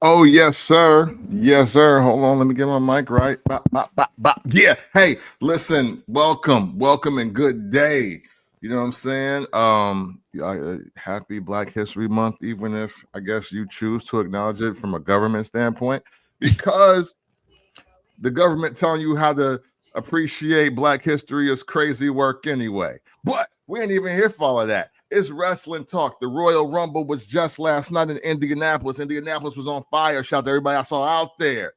Oh, yes, sir. Yes, sir. Hold on. Let me get my mic right. Bop, bop, bop, bop. Yeah. Hey, listen, welcome, and good day. You know what I'm saying? Happy Black History Month, even if I guess you choose to acknowledge it from a government standpoint, because the government telling you how to appreciate Black history is crazy work anyway. But we ain't even here for all of that. It's wrestling talk. The Royal Rumble was just last night in Indianapolis. Indianapolis was on fire. Shout out to everybody I saw out there.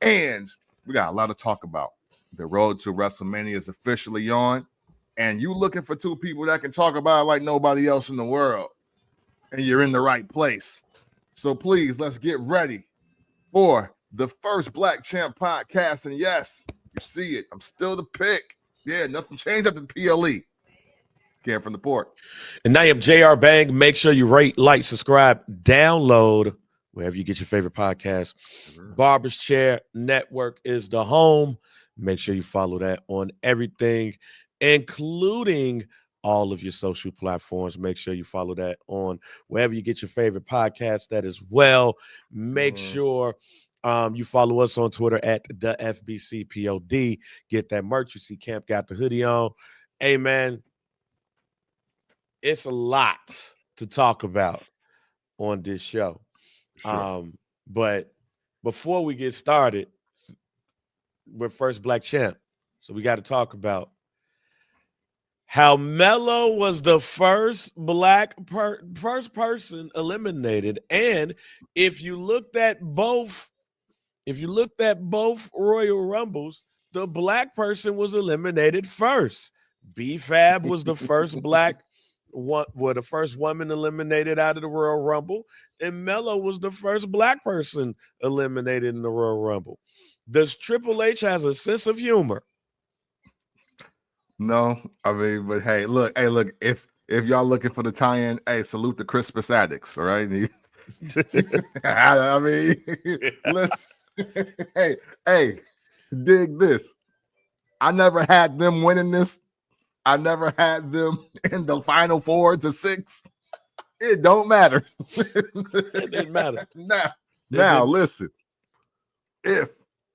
And we got a lot to talk about. The road to WrestleMania is officially on. And you looking for two people that can talk about it like nobody else in the world. And you're in the right place. So please, let's get ready for the first Black Champ podcast. And yes, you see it. I'm still the pick. Yeah, nothing changed after the PLE. Cam from the port. And I am JR Bang. Make sure you rate, like, subscribe, download wherever you get your favorite podcast. Barber's Chair Network is the home. Make sure you follow that on everything, including all of your social platforms. Make sure you follow that on wherever you get your favorite podcast. That as well. Make sure you follow us on Twitter at the FBCPOD. Get that merch. You see Camp got the hoodie on. Hey, man. It's a lot to talk about on this show. Sure. But before we get started, we're first Black Champ. So we got to talk about how Melo was the first first person eliminated. And if you looked at both Royal Rumbles, the Black person was eliminated first. B-Fab was the first the first woman eliminated out of the Royal Rumble, and Melo was the first Black person eliminated in the Royal Rumble. Does Triple H has a sense of humor? No, I mean, but hey, look, if y'all looking for the tie-in, hey, salute the Crispus addicts, all right? I mean, listen, hey, dig this. I never had them winning this. I never had them in the final 4 to 6. It don't matter. It didn't matter. Now, listen. If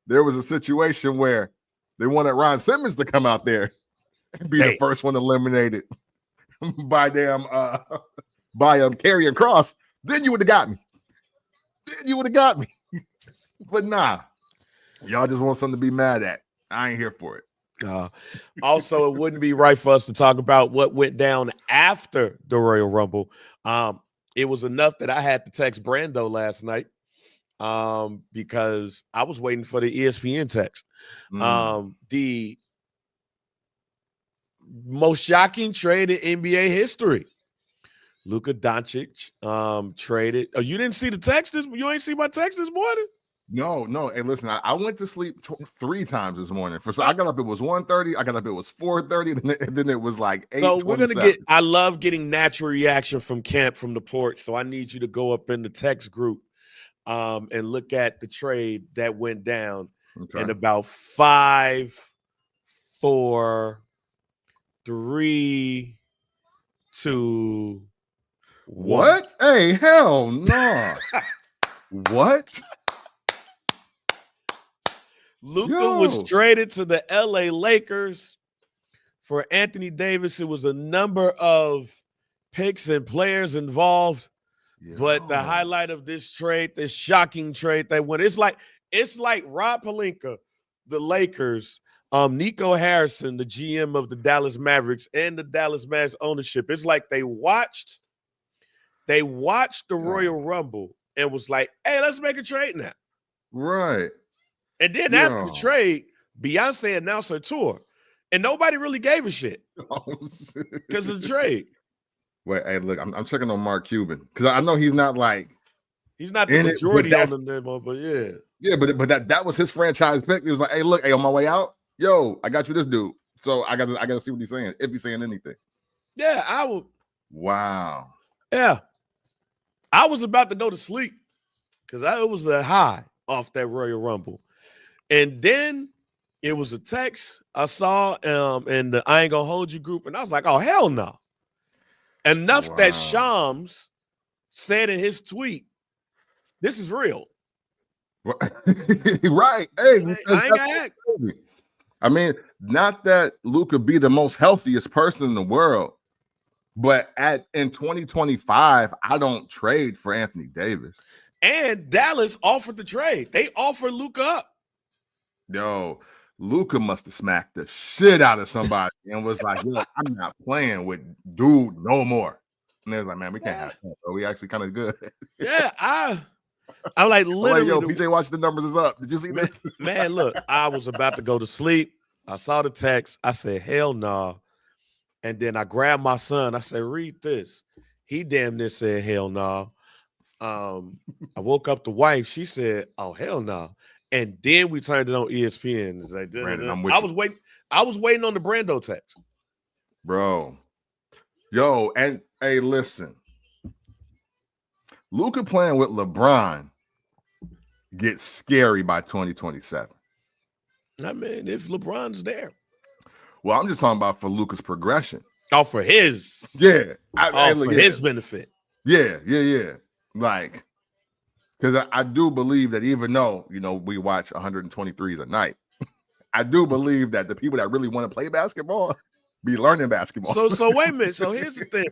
there was a situation where they wanted Ron Simmons to come out there and be the first one eliminated by Karrion Kross, then you would have got me. But nah, y'all just want something to be mad at. I ain't here for it. Also, it wouldn't be right for us to talk about what went down after the Royal Rumble. It was enough that I had to text Brando last night because I was waiting for the ESPN text. The most shocking trade in NBA history. Luka Doncic traded. Oh, you didn't see the text? You ain't see my text this morning? No. Hey, listen, I went to sleep 3 times this morning. So I got up, it was 1:30. I got up, it was 4:30. And then it was like 8:27. So we're going to get, I love getting natural reaction from Camp from the porch. So I need you to go up in the text group and look at the trade that went down in about 5, 4, 3, 2, 1. What? Hey, hell no. What? Luka was traded to the LA Lakers for Anthony Davis. It was a number of picks and players involved. But the highlight of this trade, this shocking trade that went, it's like Rob Pelinka, the Lakers, Nico Harrison, the GM of the Dallas Mavericks, and the Dallas Mavericks ownership. It's like they watched the Royal Rumble and was like, hey, let's make a trade now. Right. And then after the trade, Beyonce announced her tour, and nobody really gave a shit because of the trade. Wait, hey, look, I'm checking on Mark Cuban because I know he's not the majority on them, but yeah. Yeah, but that was his franchise pick. He was like, hey, look, hey, on my way out, yo, I got you this dude. So I gotta see what he's saying, if he's saying anything. Yeah, I would. Wow. Yeah. I was about to go to sleep because it was a high off that Royal Rumble. And then it was a text I saw in the I Ain't Gonna Hold You group, and I was like, oh, hell no. Enough that Shams said in his tweet, this is real. Right. Hey, I ain't got act. I mean, not that Luka be the most healthiest person in the world, but in 2025, I don't trade for Anthony Davis. And Dallas offered the trade. They offered Luka up. Yo, Luka must have smacked the shit out of somebody and was like, look, I'm not playing with dude no more. And they was like, man, we can't have that, bro. We actually kind of good. Yeah, I'm like literally. Yo, PJ watch the numbers is up. Did you see this? Man, look, I was about to go to sleep. I saw the text. I said, hell no. Nah. And then I grabbed my son. I said, read this. He damn near said, hell no. Nah. I woke up the wife. She said, oh, hell no. Nah. And then we turned it on ESPN. It's like, Brandon, I'm I was waiting on the Brando text. Bro. Yo, and hey, listen. Luka playing with LeBron gets scary by 2027. I mean, if LeBron's there. Well, I'm just talking about for Luka's progression. Oh, for his. Yeah. For his benefit. Yeah. Like, because I do believe that even though, we watch 123s a night, I do believe that the people that really want to play basketball be learning basketball. So wait a minute. So here's the thing.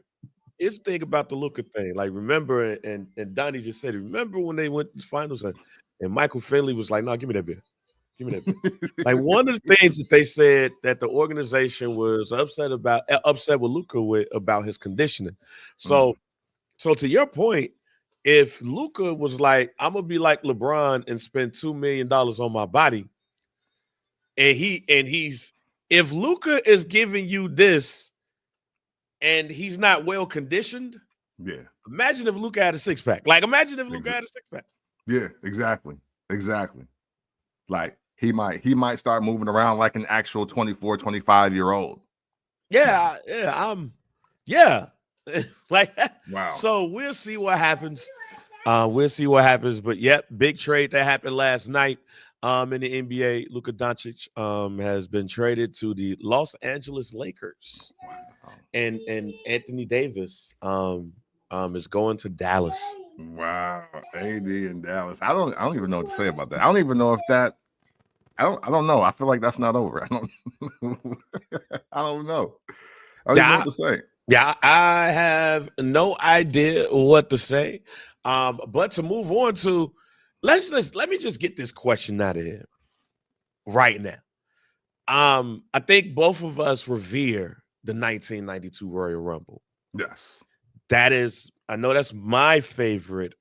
Here's the thing about the Luka thing. Like, remember, and Donnie just said it. Remember when they went to the finals and Michael Finley was like, no, give me that beer. Give me that beer. Like, one of the things that they said that the organization was upset with Luka about his conditioning. So to your point, if Luka was like, I'm gonna be like LeBron and spend $2 million on my body, if Luka is giving you this and he's not well conditioned, yeah. Imagine if Luka had a six-pack. Like, imagine if Luka had a six-pack. Yeah, exactly. Like, he might start moving around like an actual 24, 25-year-old. Yeah. Like, wow. So we'll see what happens. But yep, big trade that happened last night in the NBA. Luka Doncic has been traded to the Los Angeles Lakers. Wow. And Anthony Davis is going to Dallas. Wow, AD in Dallas. I don't even know what to say about that. I don't even know if that. I don't know. I feel like that's not over. I don't know. I don't know what to say. Yeah, I have no idea what to say. But to move on to, let me just get this question out of here right now. I think both of us revere the 1992 Royal Rumble. Yes. I know that's my favorite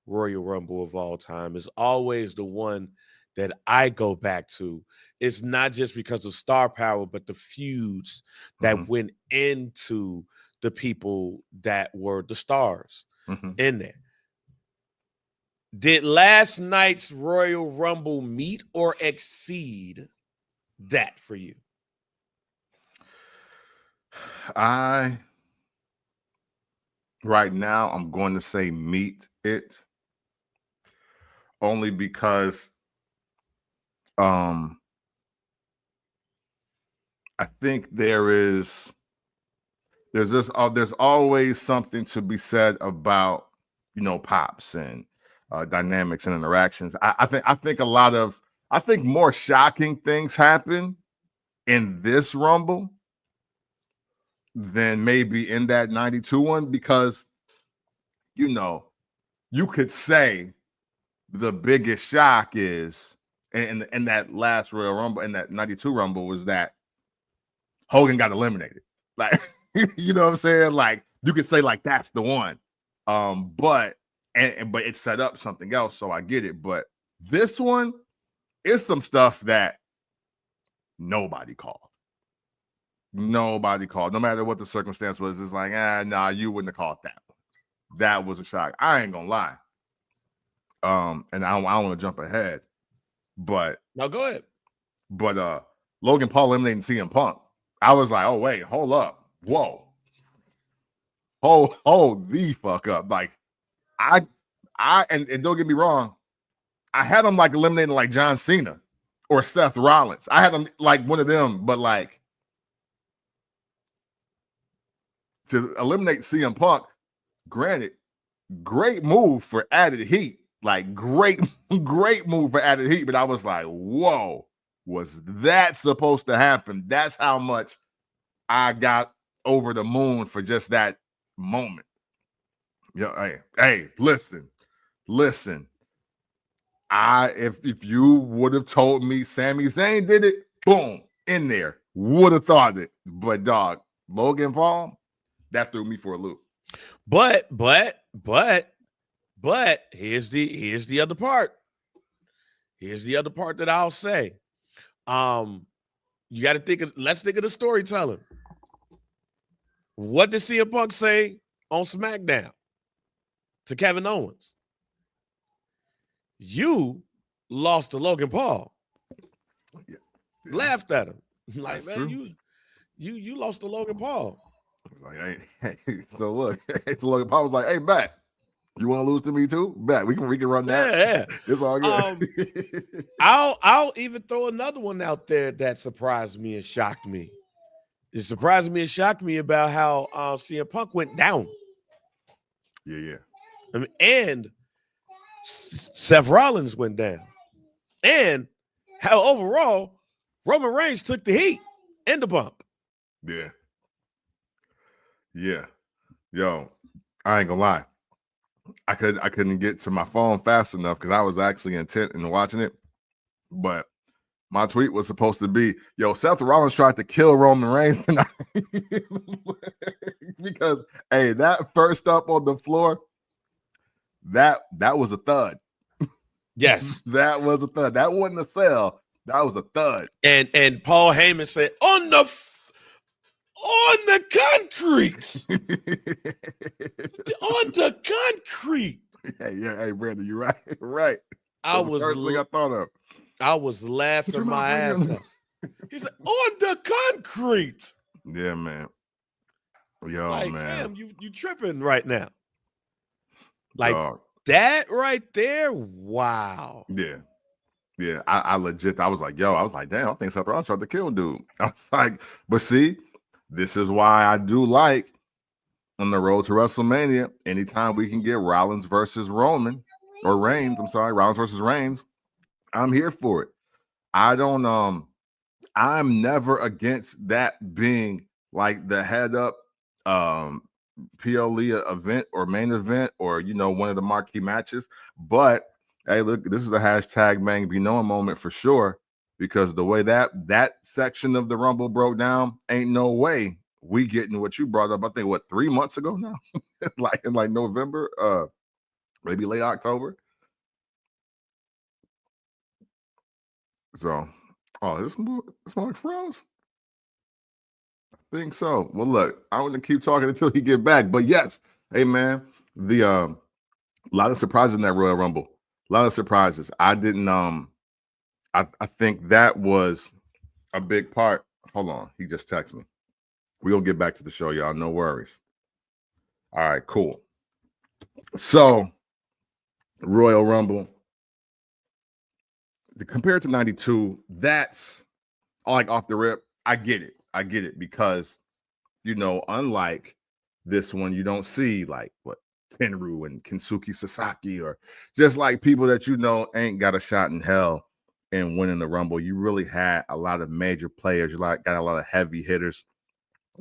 Royal Rumble of all time. Is always the one that I go back to. It's not just because of star power, but the feuds that went into the people that were the stars in there. Did last night's Royal Rumble meet or exceed that for you? Right now, I'm going to say meet it, only because I think there's always something to be said about pops and dynamics and interactions. I think more shocking things happen in this Rumble than maybe in that 92 one, because you could say the biggest shock is in that last Royal Rumble, in that 92 Rumble, was that Hogan got eliminated. Like, you know what I'm saying? Like, you could say like that's the one. But it set up something else, so I get it. But this one is some stuff that nobody called. No matter what the circumstance was. It's like, nah, you wouldn't have called that one. That was a shock. I ain't gonna lie. And I don't want to jump ahead, but no, go ahead. But Logan Paul eliminating CM Punk, I was like, oh wait, hold up, whoa, hold the fuck up. Like, and don't get me wrong, I had him like eliminating like John Cena or Seth Rollins. I had him like one of them, but like to eliminate CM Punk, granted, great move for added heat. Like great move for added heat, but I was like, whoa, was that supposed to happen? That's how much I got over the moon for just that moment. Hey, listen. If you would have told me Sami Zayn did it, boom, in there, would have thought it. But dog, Logan Paul, that threw me for a loop. But here's the other part. Here's the other part that I'll say. You got to let's think of the storytelling. What did CM Punk say on SmackDown to Kevin Owens? You lost to Logan Paul. Yeah. Laughed at him. Like, That's man, true. you lost to Logan Paul. It's like, hey, so look, so Logan Paul was like, hey, bet. You want to lose to me too? Bet we can run that. Yeah. It's all good. I'll even throw another one out there that surprised me and shocked me. It surprised me and shocked me about how CM Punk went down. Yeah. I mean, and Seth Rollins went down. And how overall Roman Reigns took the heat and the bump. Yeah. Yo, I ain't gonna lie. I couldn't get to my phone fast enough because I was actually intent in watching it. But my tweet was supposed to be, yo, Seth Rollins tried to kill Roman Reigns tonight. Because, hey, that first up on the floor, that was a thud. Yes. That was a thud. That wasn't a sell. That was a thud. And Paul Heyman said, on the concrete. On the concrete. Hey, Brandon, you're right. Right. I was the first thing I thought of. I was laughing my ass off. He's like, on the concrete. Yeah, man. Yo, like, man. fam, you tripping right now. Like, dog. That right there, wow. Yeah. I legit, I was like, damn, I think Seth Rollins tried to kill dude. I was like, but see, this is why I do like on the road to WrestleMania, anytime we can get Rollins versus Rollins versus Reigns, I'm here for it. I'm never against that being like the head up PLE event or main event or, one of the marquee matches. But hey, look, this is a hashtag Bang Be Knowing moment for sure, because the way that section of the Rumble broke down, ain't no way we getting what you brought up. I think 3 months ago now, like in November, maybe late October. So, this mark froze. I think so. Well, look, I want to keep talking until he get back. But yes, hey man, the a lot of surprises in that Royal Rumble. A lot of surprises. I didn't. I think that was a big part. Hold on, he just texted me. We'll get back to the show, y'all. No worries. All right, cool. So, Royal Rumble. Compared to 92, that's like off the rip. I get it because, unlike this one, you don't see like Tenru and Kensuke Sasaki or just like people that ain't got a shot in hell in winning the Rumble. You really had a lot of major players. You got a lot of heavy hitters.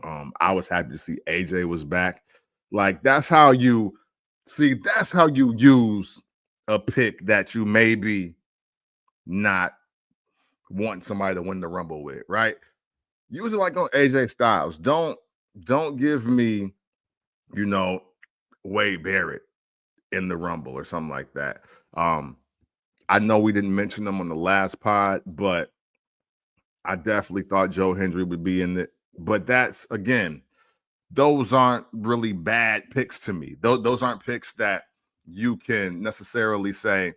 I was happy to see AJ was back. Like that's how you use a pick that you maybe not want somebody to win the Rumble with, right? Use it like on AJ Styles. Don't give me, Wade Barrett in the Rumble or something like that. I know we didn't mention them on the last pod, but I definitely thought Joe Hendry would be in it. But that's, again, those aren't really bad picks to me. Those aren't picks that you can necessarily say,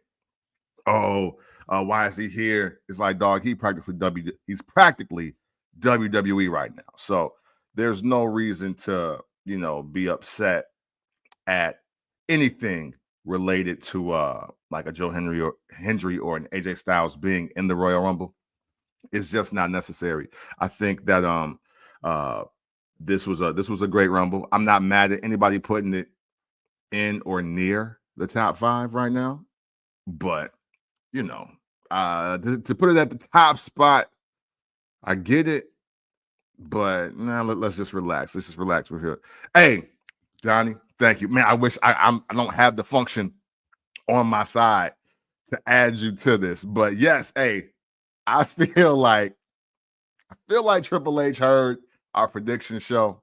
why is he here? It's like, dog, he's practically WWE right now. So there's no reason to, be upset at anything related to like a Joe Hendry or an AJ Styles being in the Royal Rumble. It's just not necessary. I think that this was a great Rumble. I'm not mad at anybody putting it in or near the top 5 right now. But you know, to put it at the top spot, I get it. But now let's just relax. Let's just relax with here. Hey, Johnny, thank you, man. I wish I don't have the function on my side to add you to this, but yes, hey, I feel like Triple H heard our prediction show.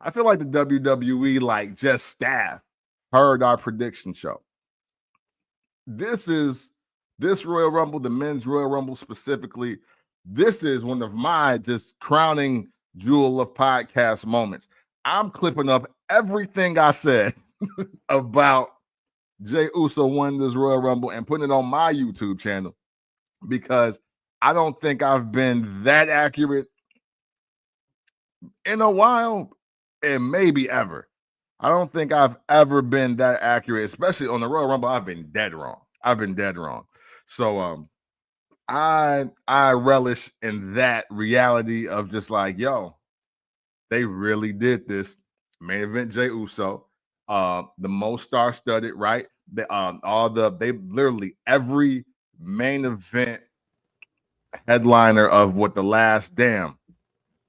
I feel like the WWE just staff heard our prediction show. This Royal Rumble, the men's Royal Rumble specifically. This is one of my just crowning jewel of podcast moments. I'm clipping up everything I said about Jey Uso winning this Royal Rumble and putting it on my YouTube channel because I don't think I've been that accurate in a while and maybe ever. I don't think I've ever been that accurate, especially on the Royal Rumble. I've been dead wrong. So I relish in that reality of just like, yo, they really did this. Main event Jey Uso, the most star-studded, right? They literally every main event headliner of what the last 10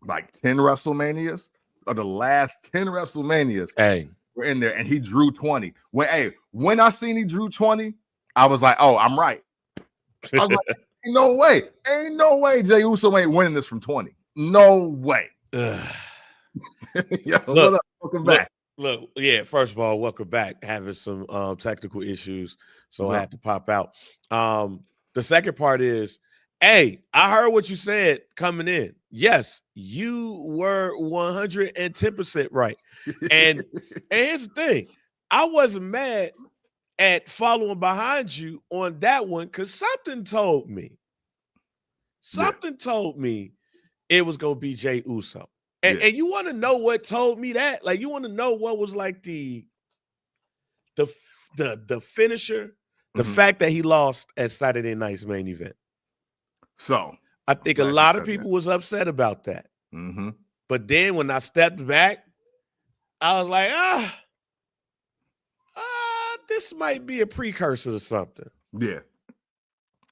WrestleManias or the last 10 WrestleManias were in there, and he drew 20. When I seen he drew 20, I was like, oh, I'm right. I was like, ain't no way Jey Uso ain't winning this from 20. No way. Yo, welcome back. Look, yeah, first of all, welcome back. Having some technical issues, so I had to pop out. The second part is, hey, I heard what you said coming in. Yes, you were 110% right. And here's the thing. I wasn't mad at following behind you on that one because something told me it was going to be Jey Uso. And you want to know what told me that? Like, you want to know what was like the finisher, the fact that he lost at Saturday night's main event. So I think a lot of people was upset about that. Mm-hmm. But then when I stepped back, I was like, this might be a precursor to something. Yeah.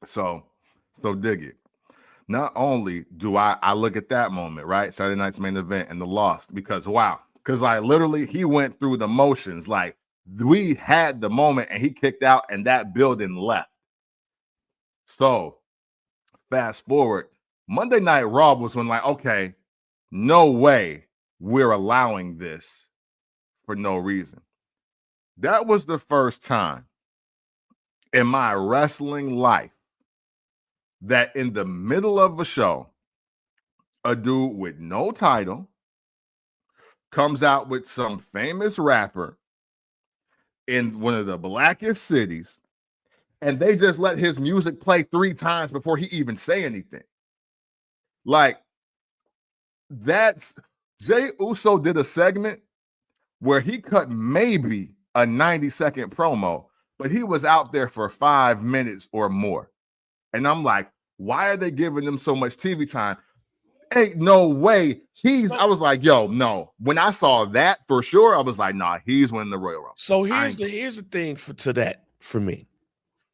So dig it. Not only do I look at that moment, right? Saturday night's main event and the loss, because literally he went through the motions. Like, we had the moment and he kicked out and that building left. So fast forward, Monday Night Raw was when okay, no way we're allowing this for no reason. That was the first time in my wrestling life that in the middle of a show, a dude with no title comes out with some famous rapper in one of the blackest cities, and they just let his music play 3 times before he even say anything. Like, that's Jey Uso did a segment where he cut maybe a 90-second promo, but he was out there for 5 minutes or more. And I'm like, why are they giving them so much TV time? Ain't no way. I was like, yo, no. When I saw that for sure, I was like, nah, he's winning the Royal Rumble. So here's the thing for me.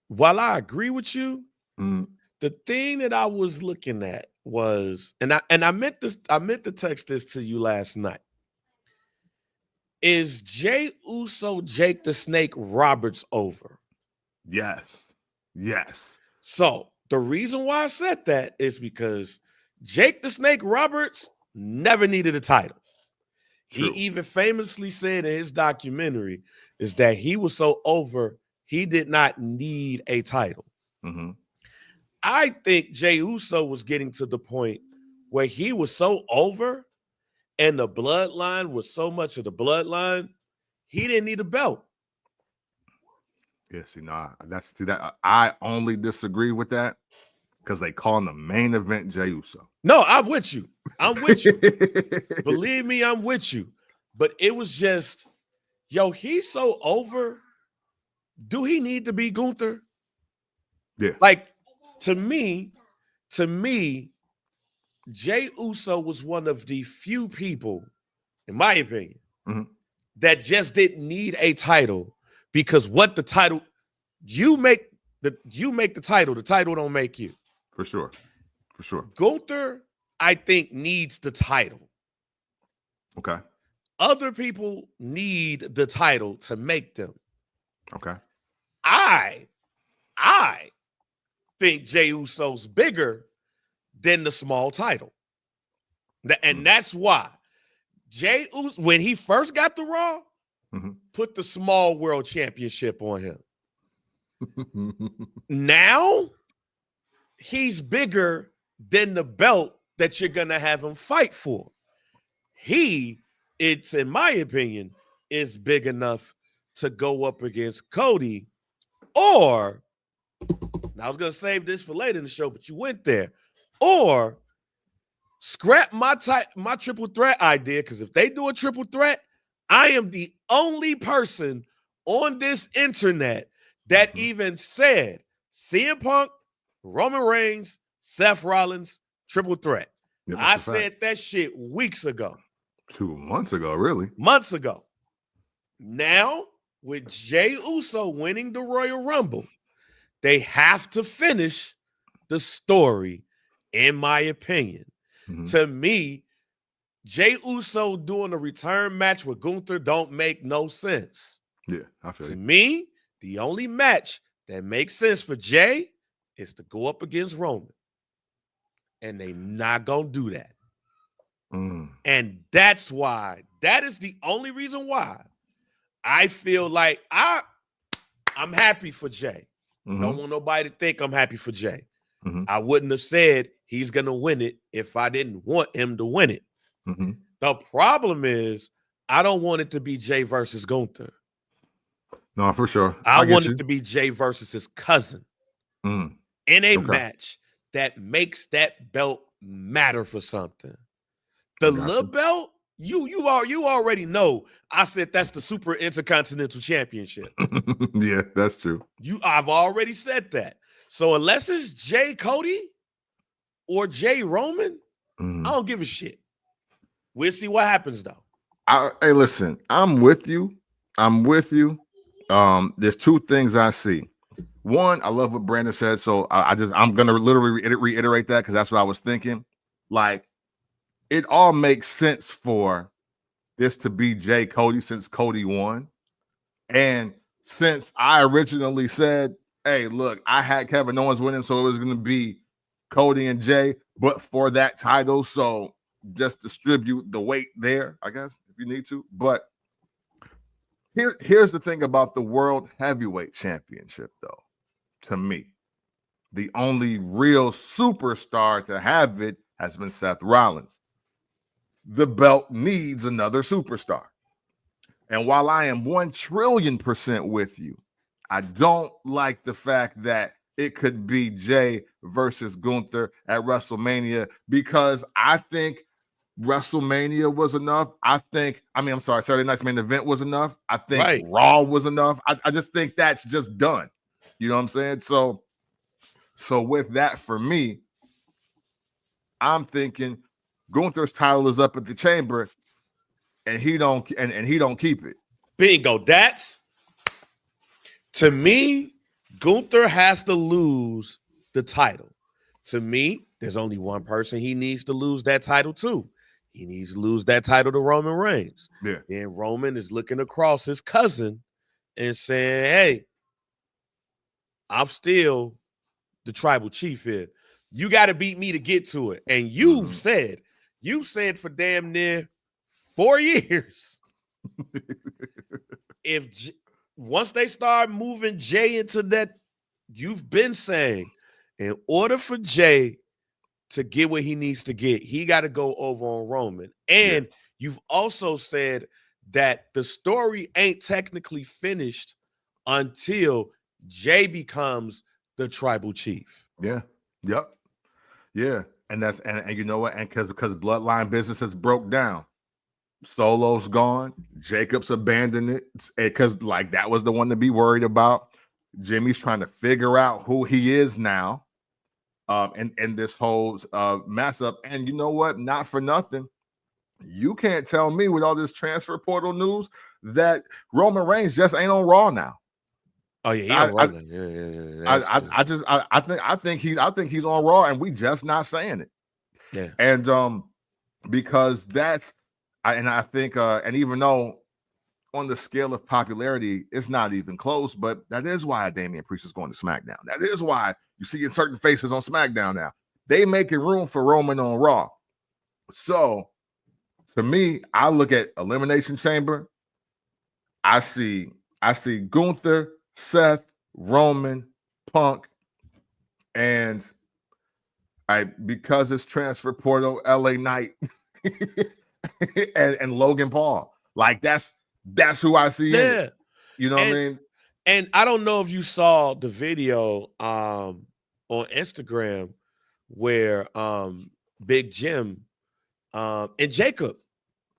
While I agree with you, the thing that I was looking at was, and I meant to text this to you last night. Is Jey Uso Jake the Snake Roberts over? Yes. So the reason why I said that is because Jake the Snake Roberts never needed a title. True. He even famously said in his documentary is that he was so over, he did not need a title. Mm-hmm. I think Jey Uso was getting to the point where he was so over and the bloodline was so much of the bloodline, he didn't need a belt. Yeah, I only disagree with that because they call him the main event Jey Uso. No, I'm with you. Believe me, I'm with you. But it was just, yo, he's so over. Do he need to be Gunther? Yeah. Like, to me, Jey Uso was one of the few people, in my opinion, that just didn't need a title because what the title, you make You make the title don't make you. For sure. Gunther, I think, needs the title. Okay. Other people need the title to make them. Okay. I think Jey Uso's bigger than the small title. And that's why Jey Uso, when he first got the Raw, put the small world championship on him. Now, he's bigger than the belt that you're going to have him fight for. It's in my opinion, is big enough to go up against Cody, or, I was going to save this for later in the show, but you went there, or scrap my triple threat idea, because if they do a triple threat, I am the only person on this internet that even said CM Punk, Roman Reigns, Seth Rollins, triple threat. Yeah, I said that shit weeks ago. 2 months ago, really? Months ago. Now, with Jey Uso winning the Royal Rumble, they have to finish the story, in my opinion. To me, Jey Uso doing a return match with Gunther don't make no sense. Yeah, I feel To me, the only match that makes sense for Jey is to go up against Roman. And they not going to do that. And that's why, that is the only reason why I feel like I'm happy for Jey. Don't want nobody to think I'm happy for Jey. I wouldn't have said he's going to win it if I didn't want him to win it. The problem is I don't want it to be Jey versus Gunther. No, for sure. I want it to be Jey versus his cousin in a match that makes that belt matter for something. The little belt, you already know. I said that's the Super Intercontinental Championship. Yeah, that's true. I've already said that. So unless it's Jey Cody or Jey Roman, I don't give a shit. We'll see what happens though. Hey, listen, I'm with you. There's two things I see. One, I love what Brandon said, so I'm gonna literally reiterate that because that's what I was thinking. Like, it all makes sense for this to be Jey Cody since Cody won, and since I originally said, "Hey, look, I had Kevin Owens winning, so it was gonna be Cody and Jey, but for that title, so just distribute the weight there, I guess, if you need to." But here's the thing about the World Heavyweight Championship, though. To me, the only real superstar to have it has been Seth Rollins. The belt needs another superstar. And while I am 1,000,000,000% with you, I don't like the fact that it could be Jey versus Gunther at WrestleMania, because I think WrestleMania was enough. Saturday night's main event was enough. I think Raw was enough. I just think that's just done. You know what I'm saying? So with that, for me, I'm thinking Gunther's title is up at the Chamber, and he don't keep it. Bingo. That's, to me, Gunther has to lose the title. To me, there's only one person he needs to lose that title to. He needs to lose that title to Roman Reigns. Yeah. And Roman is looking across his cousin and saying, "Hey, I'm still the tribal chief here. You got to beat me to get to it." And you said for damn near 4 years, once they start moving Jey into that, you've been saying, in order for Jey to get what he needs to get, he got to go over on Roman. And you've also said that the story ain't technically finished until Jey becomes the tribal chief. Yeah. Yep. Yeah. And that's and you know what? And because bloodline business has broke down. Solo's gone. Jacob's abandoned it because that was the one to be worried about. Jimmy's trying to figure out who he is now. And this whole mess up. And you know what? Not for nothing. You can't tell me with all this transfer portal news that Roman Reigns just ain't on Raw now. Oh yeah, he on Raw now. Yeah. I think he's on Raw, and we just not saying it. Yeah. And because I think and even though on the scale of popularity, it's not even close, but that is why Damian Priest is going to SmackDown. That is why you see certain faces on SmackDown now. They making room for Roman on Raw. So to me, I look at Elimination Chamber. I see Gunther, Seth, Roman, Punk, and because it's transfer portal, LA Knight, and Logan Paul. Like that's who I see. Yeah. You know what I mean? And I don't know if you saw the video on Instagram where Big Jim and Jacob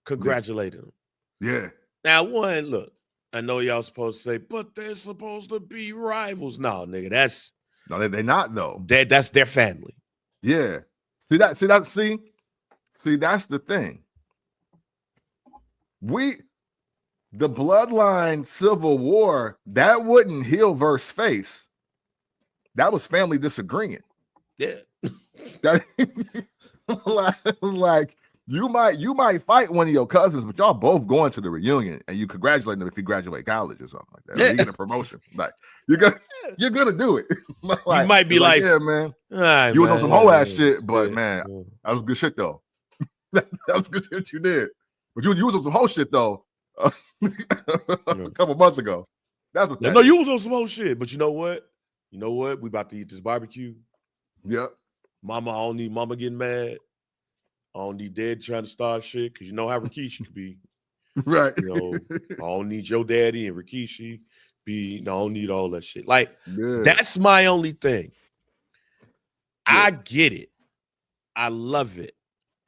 congratulated him. Yeah. Now, one, look, I know y'all supposed to say, but they're supposed to be rivals. No, nigga, that's no, they're not though. That's their family. Yeah. See, that's the thing. The bloodline civil war, that wouldn't heel versus face. That was family disagreeing. Yeah. That, like you might fight one of your cousins, but y'all both going to the reunion and you congratulate them if you graduate college or something like that. Or you get a promotion. Like you're gonna do it. Like, you might be like, yeah, man. You was on some whole ass shit, but man, that was good shit though. that was good shit you did. But you was on some whole shit though. A couple months ago. That's what no, you was on some whole shit. But you know what? We about to eat this barbecue. Yep. Mama, I don't need mama getting mad. I don't need dad trying to start shit because you know how Rikishi could be. Right. You know, I don't need your daddy and Rikishi I don't need all that shit. Like, that's my only thing. Yeah. I get it. I love it.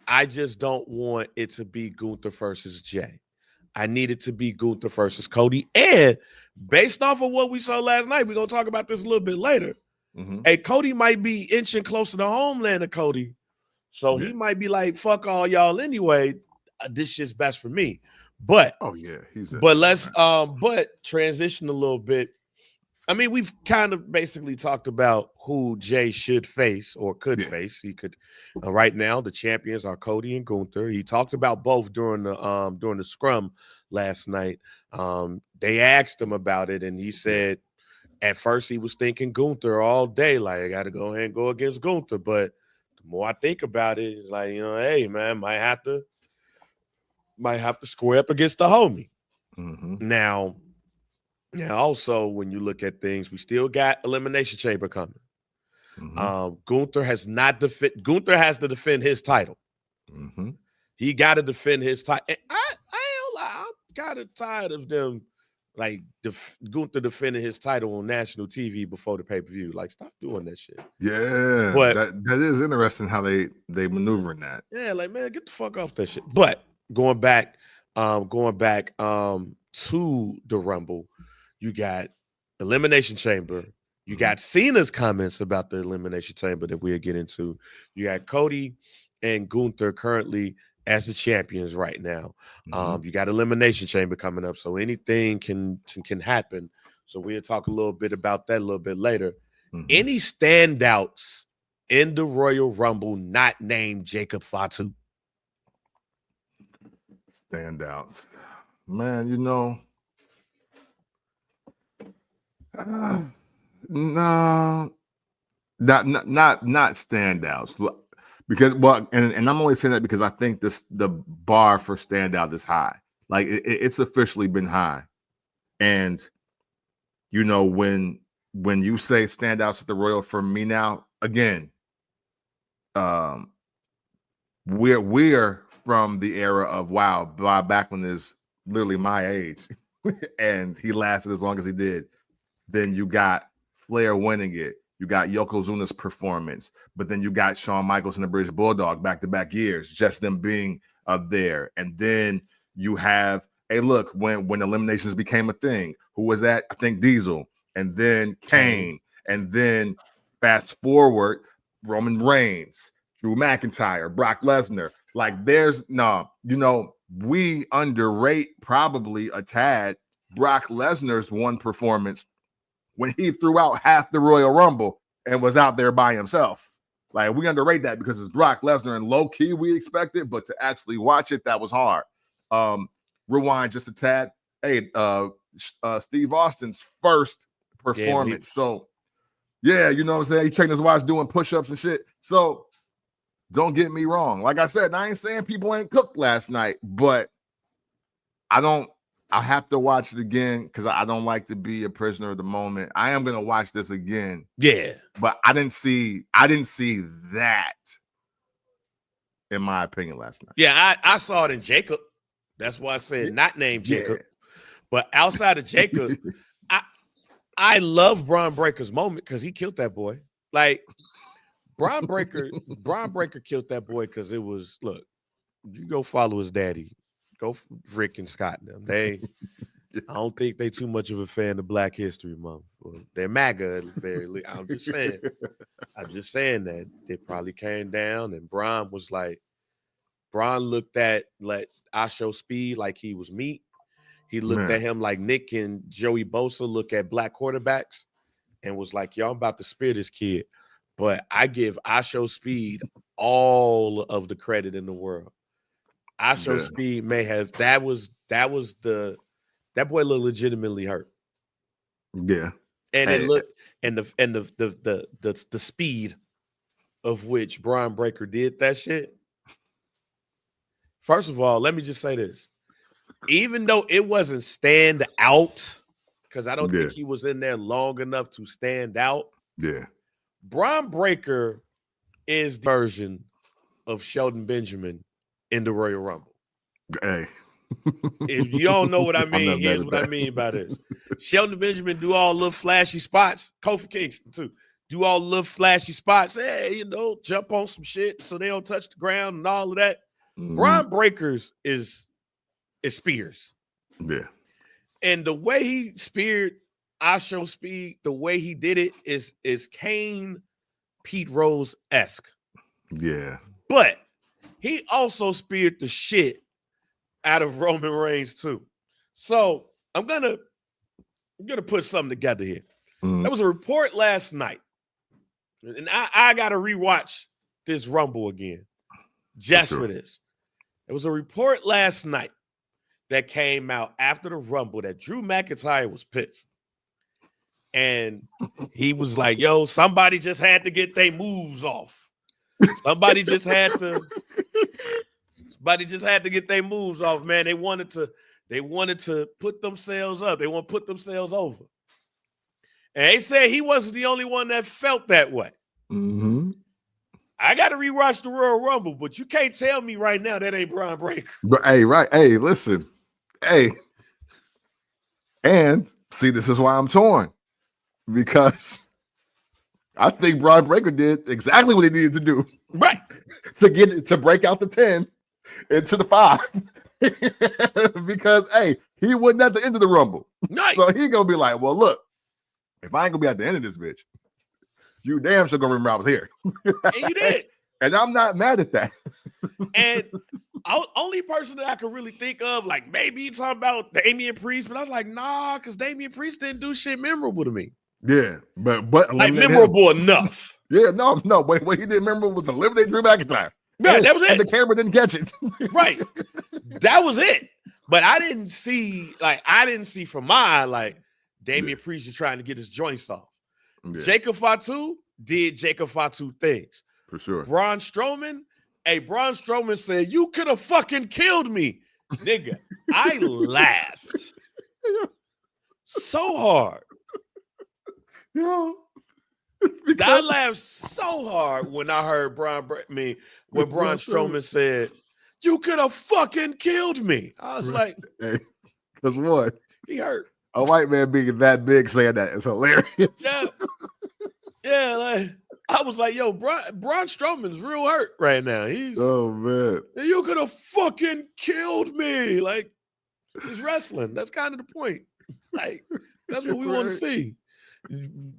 I just don't want it to be Gunther versus Jey. I need it to be Gunther versus Cody. And based off of what we saw last night, we're going to talk about this a little bit later. Mm-hmm. Hey, Cody might be inching closer to homeland of Cody. So he might be like, fuck all y'all anyway. This shit's best for me. But let's transition a little bit. I mean, we've kind of basically talked about who Jey should face or could face. He could right now the champions are Cody and Gunther. He talked about both during the scrum last night. They asked him about it, and he said at first he was thinking Gunther all day. Like, I got to go ahead and go against Gunther. But the more I think about it, it's like, hey man, might have to square up against the homie. Mm-hmm. Now, also, when you look at things, we still got Elimination Chamber coming. Mm-hmm. Gunther has to defend his title. Mm-hmm. He got to defend his title. I ain't lie, I'm kind of tired of them, like Gunther defending his title on national TV before the pay-per-view. Like, stop doing that shit. Yeah, but that is interesting how they maneuvering that. Yeah, like, man, get the fuck off that shit. But going back to the Rumble. You got Elimination Chamber. You got Cena's comments about the Elimination Chamber that we'll get into. You got Cody and Gunther currently as the champions right now. You got Elimination Chamber coming up, so anything can happen. So we'll talk a little bit about that a little bit later. Any standouts in the Royal Rumble not named Jacob Fatu? Standouts, man. You know. No, not standouts. Because and I'm only saying that because I think the bar for standout is high. Like it's officially been high, and you know when you say standouts at the Royal for me now, again, we're from the era of back when is literally my age, and he lasted as long as he did. Then you got Flair winning it. You got Yokozuna's performance, but then you got Shawn Michaels and the British Bulldog back-to-back years, just them being up there. And then you have, hey, look, when eliminations became a thing, who was that? I think Diesel, and then Kane, and then fast forward, Roman Reigns, Drew McIntyre, Brock Lesnar. Like we underrate probably a tad Brock Lesnar's one performance when he threw out half the Royal Rumble and was out there by himself. Like, we underrate that because it's Brock Lesnar, and low key we expect it, but to actually watch it, that was hard. Rewind just a tad. Hey, Steve Austin's first performance. So, yeah, you know what I'm saying? He checking his watch doing push-ups and shit. So, don't get me wrong. Like I said, I ain't saying people ain't cooked last night, but I have to watch it again because I don't like to be a prisoner of the moment. I am gonna watch this again. Yeah. But I didn't see that, in my opinion, last night. Yeah, I saw it in Jacob. That's why I said not named Jacob. Yeah. But outside of Jacob, I love Braun Breaker's moment because he killed that boy. Like, Braun Breaker killed that boy because it was, look, you go follow his daddy. Go Freakin Scott and them. I don't think they too much of a fan of Black History Month. Well, they're MAGA at the very least. I'm just saying that they probably came down and Braun looked at I Show Speed like he was meat. He looked at him like Nick and Joey Bosa look at black quarterbacks and was like, yo, I'm about to spear this kid. But I give I Show Speed all of the credit in the world. I Show Speed may have that boy looked legitimately hurt. Yeah. And it looked and the speed of which Braun Breaker did that shit. First of all, let me just say this. Even though it wasn't stand out, because I don't think he was in there long enough to stand out. Yeah. Braun Breaker is the version of Shelton Benjamin in the Royal Rumble. Hey. If you don't know what I mean, here's what I mean by this. Shelton Benjamin do all little flashy spots. Kofi Kingston too. Do all little flashy spots. Hey, jump on some shit so they don't touch the ground and all of that. Braun Breakers is Spears. Yeah. And the way he speared I Show Speed, the way he did it is Kane, Pete Rose-esque. Yeah. But he also speared the shit out of Roman Reigns too. So I'm gonna put something together here. There was a report last night, and I gotta rewatch this Rumble again just for this. There was a report last night that came out after the Rumble that Drew McIntyre was pissed. And he was like, yo, somebody just had to get their moves off. Somebody just had to get their moves off, man. They wanted to put themselves up. They want to put themselves over. And they said he wasn't the only one that felt that way. Mm-hmm. I got to rewatch the Royal Rumble, but you can't tell me right now that ain't Braun Breaker. But hey, right. Hey, listen. Hey. And see, this is why I'm torn. Because I think Braun Breaker did exactly what he needed to do. Right. to break out the 10 into the 5. Because hey, he wasn't at the end of the Rumble. Nice. So he gonna be like, well, look, if I ain't gonna be at the end of this bitch, you damn sure gonna remember I was here. And you did. And I'm not mad at that. And only person that I could really think of, like maybe you talking about Damian Priest, but I was like, nah, because Damian Priest didn't do shit memorable to me. Yeah, but like memorable enough. Yeah, no. But what he didn't remember was eliminate Drew McIntyre. Right, that was it. And the camera didn't catch it. Right. That was it. But I didn't see from my eye, like Damian Priest is trying to get his joints off. Yeah. Jacob Fatu did Jacob Fatu things. For sure. Braun Strowman said, you could have fucking killed me. Nigga, I laughed so hard. Yeah. I laughed so hard when I heard Braun Strowman said, you could have fucking killed me. I was like, hey, because what? He hurt. A white man being that big saying that is hilarious. Yeah. Yeah, like I was like, yo, Braun Strowman's real hurt right now. Oh man. You could have fucking killed me. Like, it's wrestling. That's kind of the point. Like, that's what we want to see.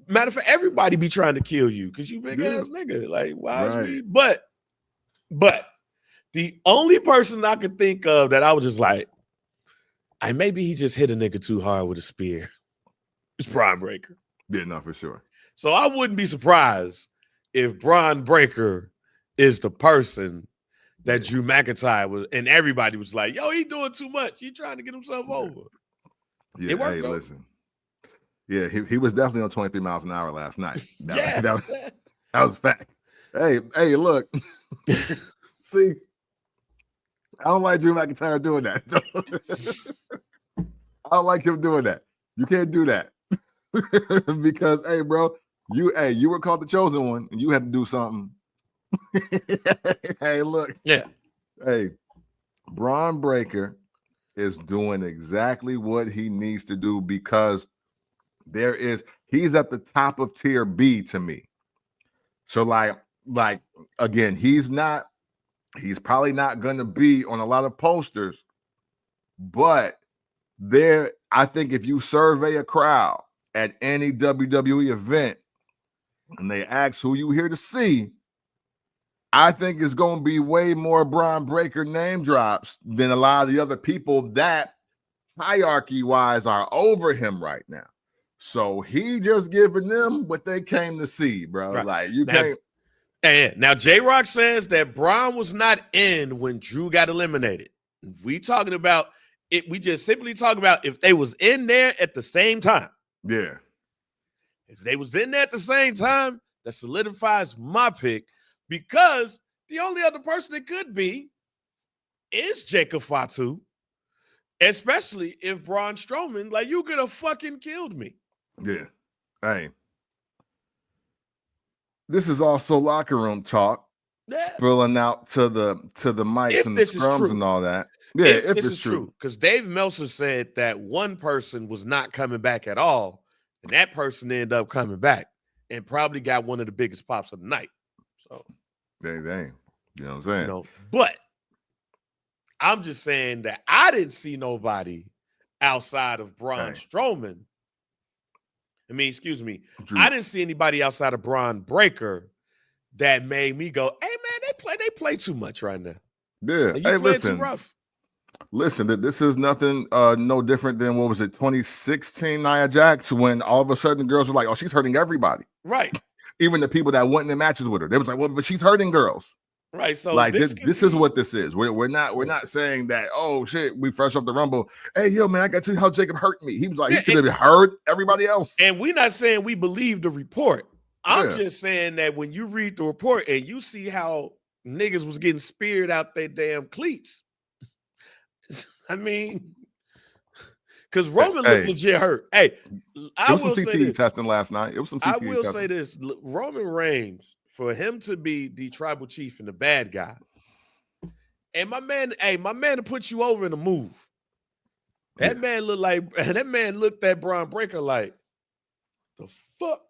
Matter of fact, everybody be trying to kill you because you big ass nigga. Like, why is we? But the only person I could think of that I was just like, maybe he just hit a nigga too hard with a spear. It's Braun Breaker. Yeah, no, for sure. So I wouldn't be surprised if Braun Breaker is the person that Drew McIntyre was, and everybody was like, yo, he doing too much. He trying to get himself over. Yeah, It worked, hey, though. listen. Yeah, he was definitely on 23 miles an hour last night. Yeah. That was fact. Hey, look. See, I don't like Drew McIntyre doing that. I don't like him doing that. You can't do that. Because, hey, bro, you were called the chosen one, and you had to do something. Hey, look. Yeah. Hey, Braun Breaker is doing exactly what he needs to do because he's at the top of tier B to me. So like again, he's probably not going to be on a lot of posters, but I think if you survey a crowd at any WWE event and they ask who you here to see, I think it's going to be way more Braun Breaker name drops than a lot of the other people that hierarchy-wise are over him right now. So he just giving them what they came to see, bro. Right. Like you now, can't. And now J-Rock says that Braun was not in when Drew got eliminated. We talking about it. We just simply talk about if they was in there at the same time. Yeah. If they was in there at the same time, that solidifies my pick because the only other person it could be is Jacob Fatu, especially if Braun Strowman, like, you could have fucking killed me. Yeah. Hey. This is also locker room talk, spilling out to the mics if and the scrums and all that. Yeah, if this is true. Because Dave Meltzer said that one person was not coming back at all, and that person ended up coming back and probably got one of the biggest pops of the night. So, dang. You know what I'm saying? But I'm just saying that I didn't see nobody outside of Braun Strowman. Excuse me. Drew. I didn't see anybody outside of Braun Breaker that made me go, hey, man, they play too much right now. Yeah. Like, hey, listen. Too rough. Listen, this is nothing no different than, what was it, 2016 Nia Jax, when all of a sudden the girls were like, oh, she's hurting everybody. Right. Even the people that went in the matches with her. They was like, well, but she's hurting girls. Right. So like this is what this is. We're not saying that, oh shit, we fresh off the Rumble. Hey, yo, man, I got to tell you how Jacob hurt me. He was like, he could have hurt everybody else. And we're not saying we believe the report. I'm just saying that when you read the report and you see how niggas was getting speared out their damn cleats. Because Roman looked legit hurt. Hey, I will some CTE testing last night. It was some CTE I will say this. Roman Reigns, for him to be the tribal chief and the bad guy, and my man to put you over in a move. That man looked at Braun Breaker like, the fuck?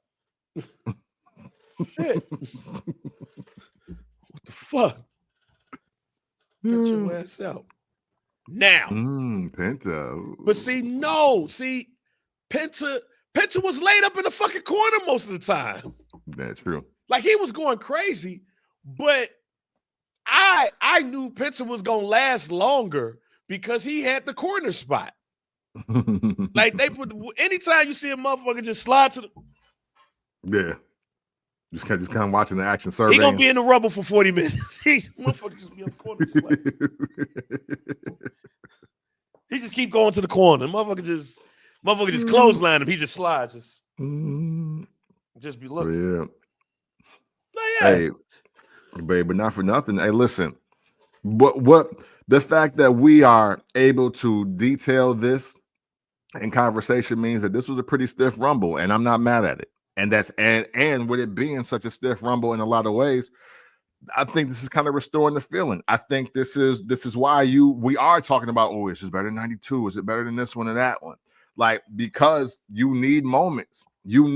Shit. What the fuck? Get your ass out. Now. Penta. But Penta was laid up in the fucking corner most of the time. That's true. Like, he was going crazy, but I knew Penta was gonna last longer because he had the corner spot. Like, anytime you see a motherfucker just slide to the just kind of watching the action survey. He gonna be in the rubble for 40 minutes. Motherfucker just be on the corner. He just keep going to the corner. Motherfucker just clothesline him. He just slides. Just be looking. Yeah. Hey, babe, but not for nothing. Hey, listen. What the fact that we are able to detail this in conversation means that this was a pretty stiff Rumble, and I'm not mad at it. And and with it being such a stiff Rumble in a lot of ways, I think this is kind of restoring the feeling. I think this is why we are talking about, oh, is this better than 92? Is it better than this one or that one? Like, because you need moments. What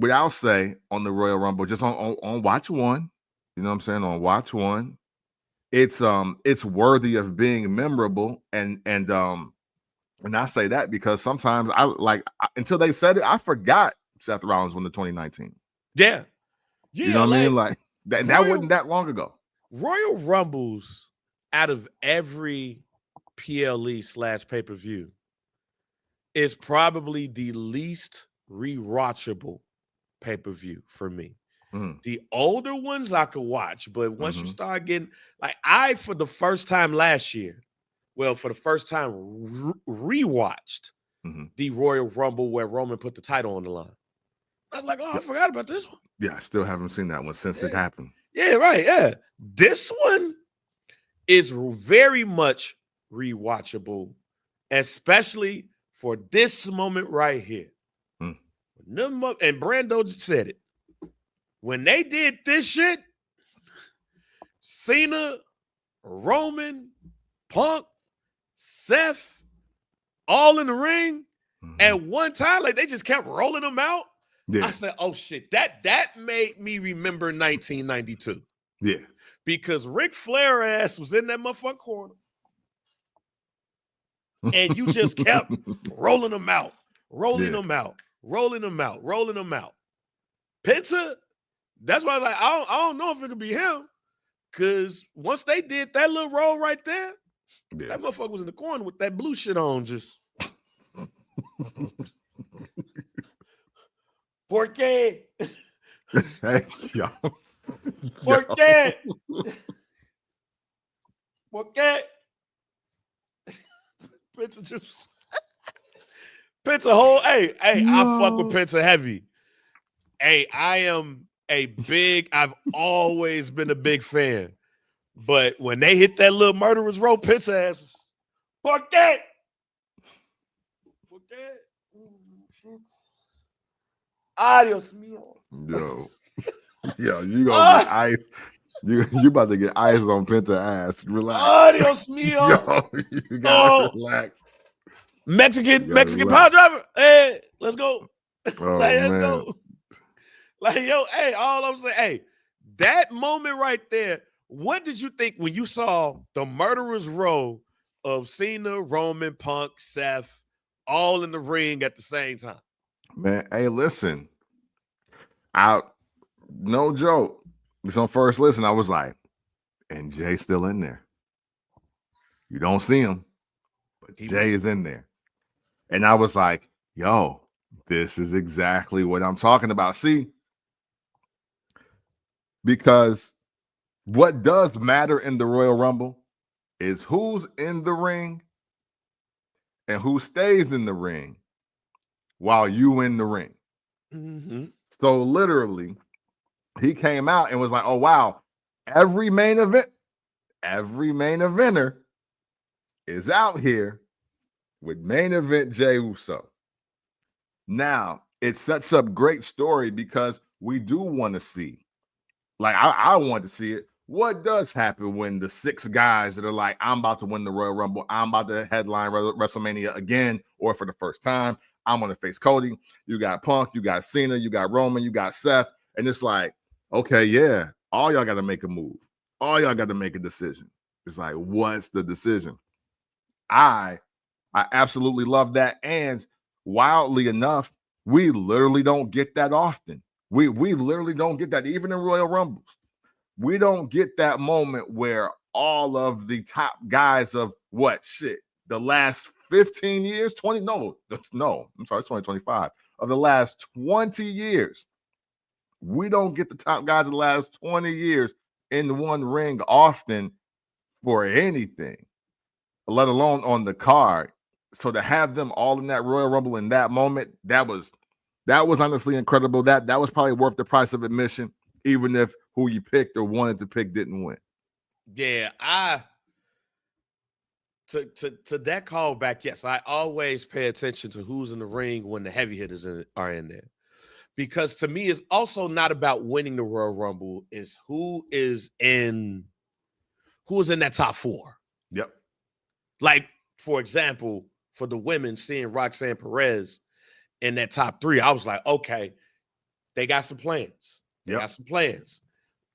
I'll say on the Royal Rumble, just on watch one, you know what I'm saying? On watch one, it's worthy of being memorable, and I say that because sometimes until they said it, I forgot Seth Rollins won the 2019. Yeah. You know what I mean? Like that wasn't that long ago. Royal Rumbles, out of every PLE / pay-per-view, is probably the least rewatchable pay-per-view for me. The older ones I could watch, but once you start getting like for the first time last year, for the first time rewatched the Royal Rumble where Roman put the title on the line. I was like, I forgot about this one. Yeah, I still haven't seen that one since it happened. Yeah, right. Yeah. This one is very much rewatchable, especially for this moment right here. And Brando said it. When they did this shit, Cena, Roman, Punk, Seth, all in the ring at one time, like they just kept rolling them out. Yeah. I said, oh shit, that made me remember 1992. Yeah. Because Ric Flair ass was in that motherfucking corner. And you just kept rolling them out, rolling them out. Penta, that's why I was like, I don't know if it could be him. Because once they did that little roll right there, that motherfucker was in the corner with that blue shit on just. ¿Por qué? Hey, yo. ¿Por qué? ¿Por qué? Penta just. Penta whole, hey, I fuck with Penta heavy. Hey, I've always been a big fan. But when they hit that little murderer's row, Penta ass was, ¿por qué? ¿Por qué? Adios mío. Yo, you gonna get ice. You about to get ice on Penta ass. Relax. Adios mío. Yo, you gotta relax. Mexican power driver. Hey, let's go. Oh, let's man. go. Like, yo, hey, all I'm saying, hey, that moment right there, what did you think when you saw the murderer's row of Cena, Roman, Punk, Seth, all in the ring at the same time? Man, hey, listen. No joke. This on first listen, I was like, and Jay's still in there. You don't see him, but Jay is in there. And I was like, yo, this is exactly what I'm talking about. See, because what does matter in the Royal Rumble is who's in the ring and who stays in the ring while you in the ring. So literally, he came out and was like, oh, wow, every main eventer is out here with main event Jey Uso. Now, it sets up great story because we do want to see, like I want to see it. What does happen when the 6 guys that are like, I'm about to win the Royal Rumble, I'm about to headline WrestleMania again, or for the first time, I'm going to face Cody. You got Punk, you got Cena, you got Roman, you got Seth. And it's like, okay, yeah, all y'all got to make a move. All y'all got to make a decision. It's like, what's the decision? I absolutely love that. And wildly enough, we literally don't get that often. We literally don't get that even in Royal Rumbles. We don't get that moment where all of the top guys of the last 15 years, 20, I'm sorry, it's 2025. Of the last 20 years, we don't get the top guys of the last 20 years in one ring often for anything, let alone on the card. So to have them all in that Royal Rumble in that moment, that was honestly incredible. That was probably worth the price of admission, even if who you picked or wanted to pick didn't win. Yeah, to that callback, yes, I always pay attention to who's in the ring when the heavy hitters are in there. Because to me, it's also not about winning the Royal Rumble, it's who is in that top 4. Yep. Like, for example, for the women, seeing Roxanne Perez in that top 3, I was like, okay, they got some plans.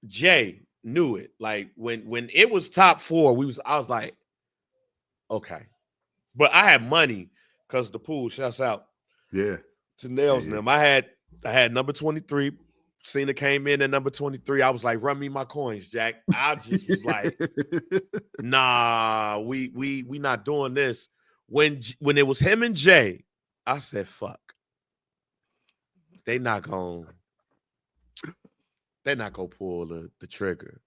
Jay knew it. Like when it was top 4, I was like, okay. But I had money because the pool, shouts out. Yeah. To Nails and them. I had number 23. Cena came in at number 23. I was like, run me my coins, Jack. I just was like, nah, we not doing this. When it was him and Jay I said, fuck. They're not gonna pull the trigger.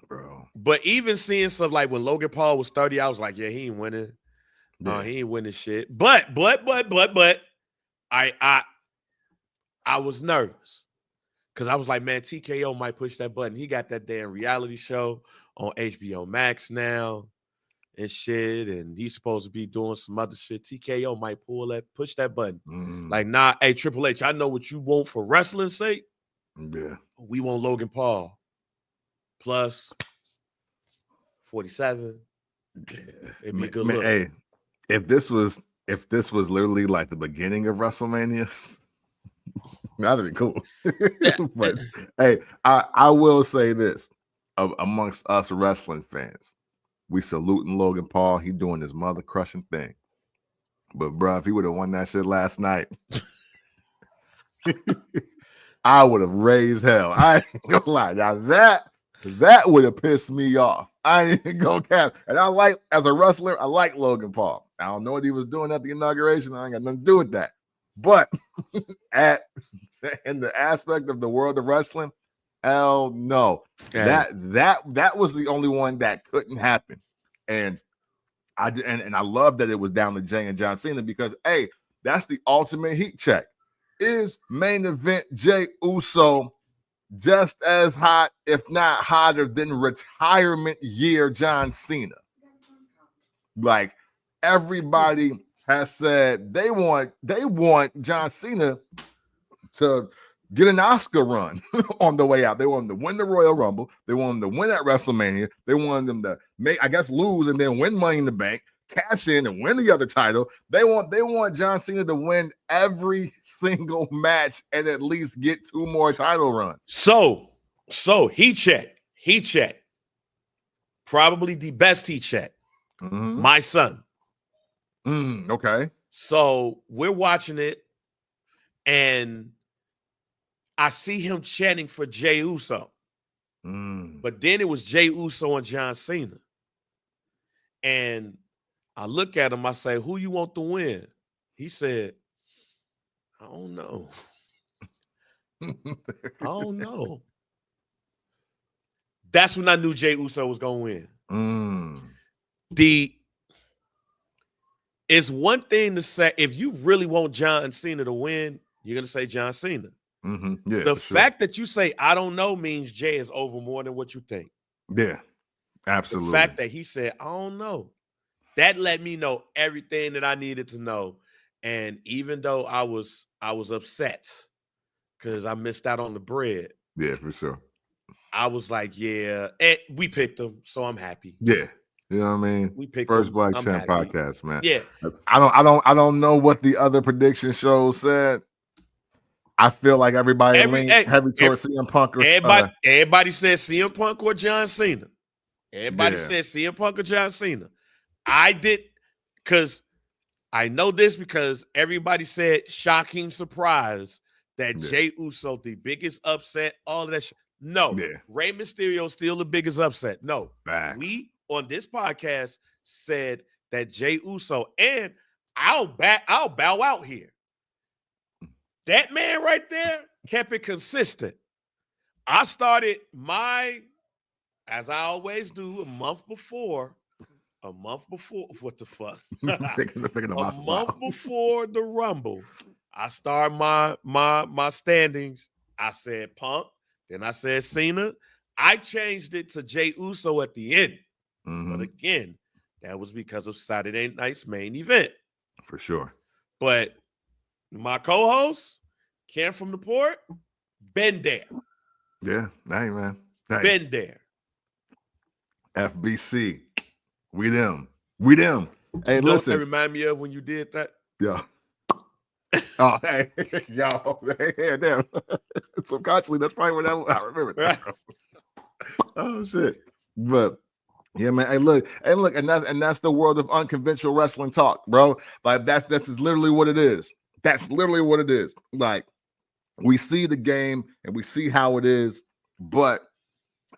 Bro. But even seeing stuff like when Logan Paul was 30, I was like, yeah, he ain't winning. Yeah. He ain't winning shit. But I was nervous. Because I was like, man, TKO might push that button. He got that damn reality show on HBO Max now and shit. And he's supposed to be doing some other shit. TKO might push that button. Like, nah, hey, Triple H, I know what you want for wrestling's sake. Yeah. We want Logan Paul plus 47. Yeah. It'd be a good look. Hey, if this was literally like the beginning of WrestleMania, that'd be cool. But hey, I will say this amongst us wrestling fans, we saluting Logan Paul. He doing his mother crushing thing. But bro, if he would have won that shit last night, I would have raised hell. I ain't gonna lie. Now that would have pissed me off. I ain't gonna cap. And as a wrestler, I like Logan Paul. I don't know what he was doing at the inauguration. I ain't got nothing to do with that. But in the aspect of the world of wrestling, hell no. Okay. That was the only one that couldn't happen. And I love that it was down to Jey and John Cena because hey, that's the ultimate heat check. Is main event Jey Uso just as hot, if not hotter, than retirement year John Cena? Like everybody has said they want John Cena to get an Oscar run on the way out. They want him to win the Royal Rumble. They want him to win at WrestleMania. They want him to lose and then win Money in the Bank, cash in and win the other title. They want John Cena to win every single match and at least get 2 more title runs. So he checked. Probably the best he checked. Mm-hmm. My son. Okay. So we're watching it, and I see him chanting for Jey Uso. But then it was Jey Uso and John Cena. And I look at him, I say, who you want to win? He said, I don't know. I don't know. That's when I knew Jey Uso was going to win. It's one thing to say, if you really want John Cena to win, you're going to say John Cena. Yeah, the fact that you say, I don't know, means Jey is over more than what you think. Yeah, absolutely. The fact that he said, I don't know, that let me know everything that I needed to know. And even though I was upset because I missed out on the bread. Yeah, for sure. I was like, yeah, and we picked him, so I'm happy. Yeah. You know what I mean? We picked First him. Black I'm Champ happy. podcast, man. Yeah. I don't know what the other prediction shows said. I feel like everybody leaned heavy towards CM Punk. Everybody said CM Punk or John Cena. Everybody said CM Punk or John Cena. I did, because I know this because everybody said shocking surprise that Jey Uso, the biggest upset, all of that shit. No, Rey Mysterio still the biggest upset. No, we on this podcast said that Jey Uso, and I'll bow out here. That man right there kept it consistent. I started as I always do, a month before. What the fuck? A month before the Rumble, I start my standings. I said Punk, then I said Cena. I changed it to Jey Uso at the end. But again, that was because of Saturday night's main event. For sure. But my co-host, Cam from the Port, been there. Yeah, hey man. Hey. Been there. FBC. We them. Hey, you listen. Know what that remind me of when you did that? Yeah. Oh, hey, yo, hey, damn. Subconsciously, that's probably what I remember. That. Oh shit. But yeah, man. Hey, look, and that's the world of unconventional wrestling talk, bro. Like that's literally what it is. That's literally what it is. Like we see the game and we see how it is, but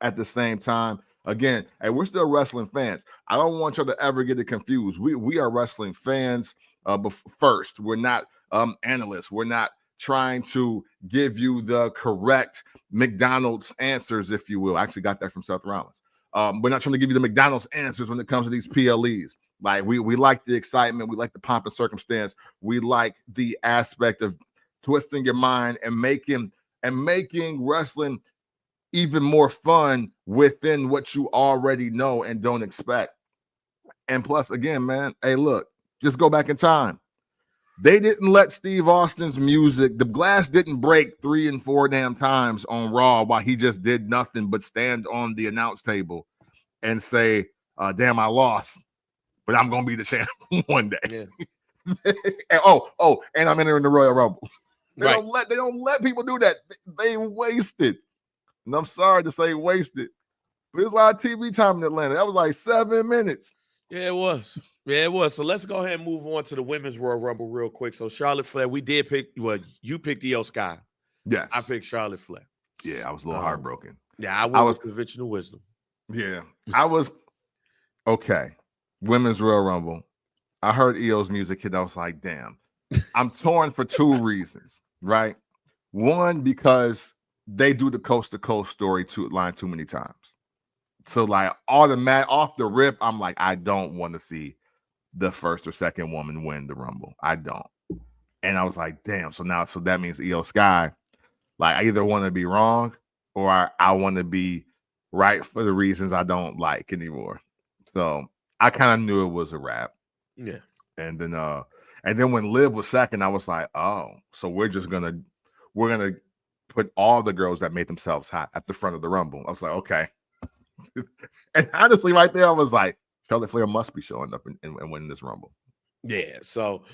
at the same time, Again, and we're still wrestling fans. I don't want y'all to ever get it confused. We are wrestling fans first. We're not analysts. We're not trying to give you the correct McDonald's answers, if you will. I actually got that from Seth Rollins. We're not trying to give you the McDonald's answers when it comes to these PLEs. Like we like the excitement. We like the pomp and circumstance. We like the aspect of twisting your mind and making wrestling even more fun within what you already know and don't expect. And plus, again, man, hey, look, just go back in time. They didn't let Steve Austin's music, the glass didn't break 3 and 4 damn times on Raw while he just did nothing but stand on the announce table and say, damn, I lost, but I'm going to be the champ one day. Yeah. and, and I'm entering the Royal Rumble. They Right. don't let people do that. They wasted. And I'm sorry to say wasted. But there's a lot of TV time in Atlanta. That was like 7 minutes. Yeah, it was. Yeah, it was. So let's go ahead and move on to the Women's Royal Rumble real quick. So Charlotte Flair, we did pick, well, you picked Io Sky. Yes. I picked Charlotte Flair. Yeah, I was a little heartbroken. Yeah, I went with conventional wisdom. Yeah, I was, okay. Women's Royal Rumble. I heard Io's music hit. I was like, damn. I'm torn for 2 reasons, right? One, because they do the coast to coast story line too many times. So like off the rip, I'm like, I don't want to see the first or second woman win the Rumble. I don't. And I was like, damn. So that means Io Sky, like I either want to be wrong or I want to be right for the reasons I don't like anymore. So I kind of knew it was a wrap. Yeah. And then when Liv was second, I was like, oh, so we're gonna put all the girls that made themselves hot at the front of the Rumble. I was like, okay. And honestly, right there, I was like, Charlotte Flair must be showing up and winning this Rumble. Yeah. So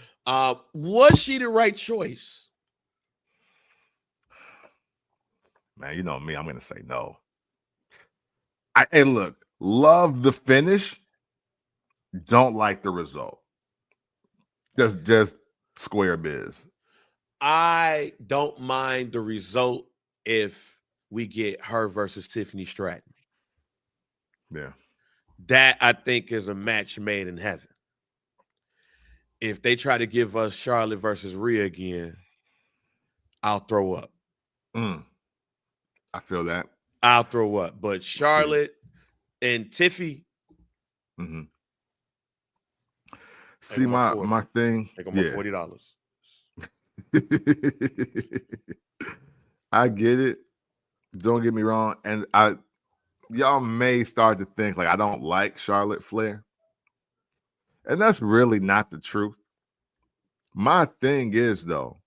was she the right choice? Man, you know me, I'm gonna say no. And look, love the finish, don't like the result. Just square biz. I don't mind the result if we get her versus Tiffany Stratton. Yeah. That I think is a match made in heaven. If they try to give us Charlotte versus Rhea again, I'll throw up. I feel that. I'll throw up. But Charlotte and Tiffy. Mm-hmm. See my thing. Take them $40. I get it. Don't get me wrong. And y'all may start to think like I don't like Charlotte Flair. And that's really not the truth. My thing is, though,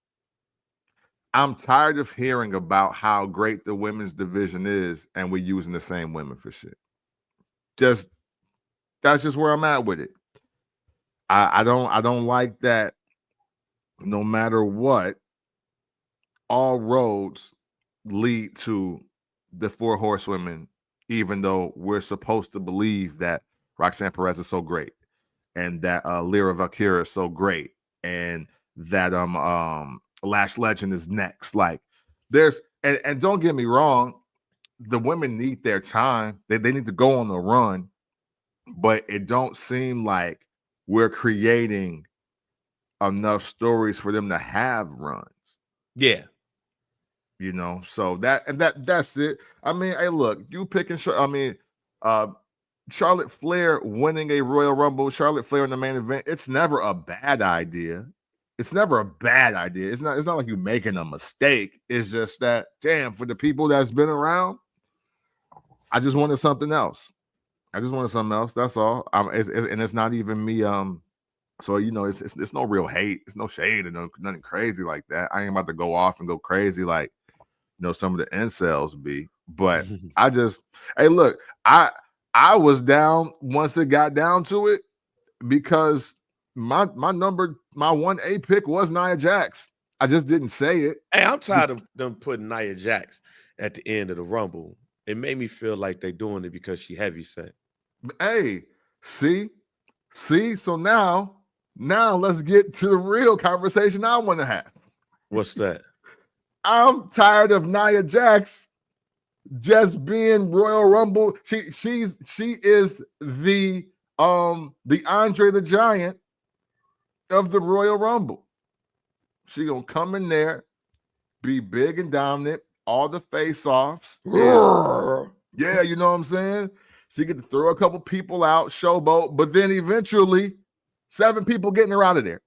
I'm tired of hearing about how great the women's division is and we're using the same women for shit. That's just where I'm at with it. I don't like that. No matter what, all roads lead to the 4 horsewomen, even though we're supposed to believe that Roxanne Perez is so great and that Lyra Valkyria is so great and that Lash Legend is next. Like there's and don't get me wrong, the women need their time. They need to go on the run, but it don't seem like we're creating enough stories for them to have runs. Yeah. You know, so that's it. I mean, hey, look, you picking Charlotte Flair winning a Royal Rumble, Charlotte Flair in the main event, it's never a bad idea. It's never a bad idea. It's not like you're making a mistake. It's just that, damn, for the people that's been around, I just wanted something else. That's all. And it's not even me. So you know, it's no real hate. It's no shade and nothing crazy like that. I ain't about to go off and go crazy like some of the incels be. But I just, hey, look, I was down once it got down to it because my 1A pick was Nia Jax. I just didn't say it. Hey, I'm tired of them putting Nia Jax at the end of the Rumble. It made me feel like they're doing it because she heavy set. Hey, see. So now let's get to the real conversation I want to have. What's that? I'm tired of Nia Jax just being Royal Rumble. She is the Andre the Giant of the Royal Rumble. She gonna come in there, be big and dominant, all the face-offs. Yeah, you know what I'm saying? She get to throw a couple people out, showboat, but then eventually 7 people getting her out of there.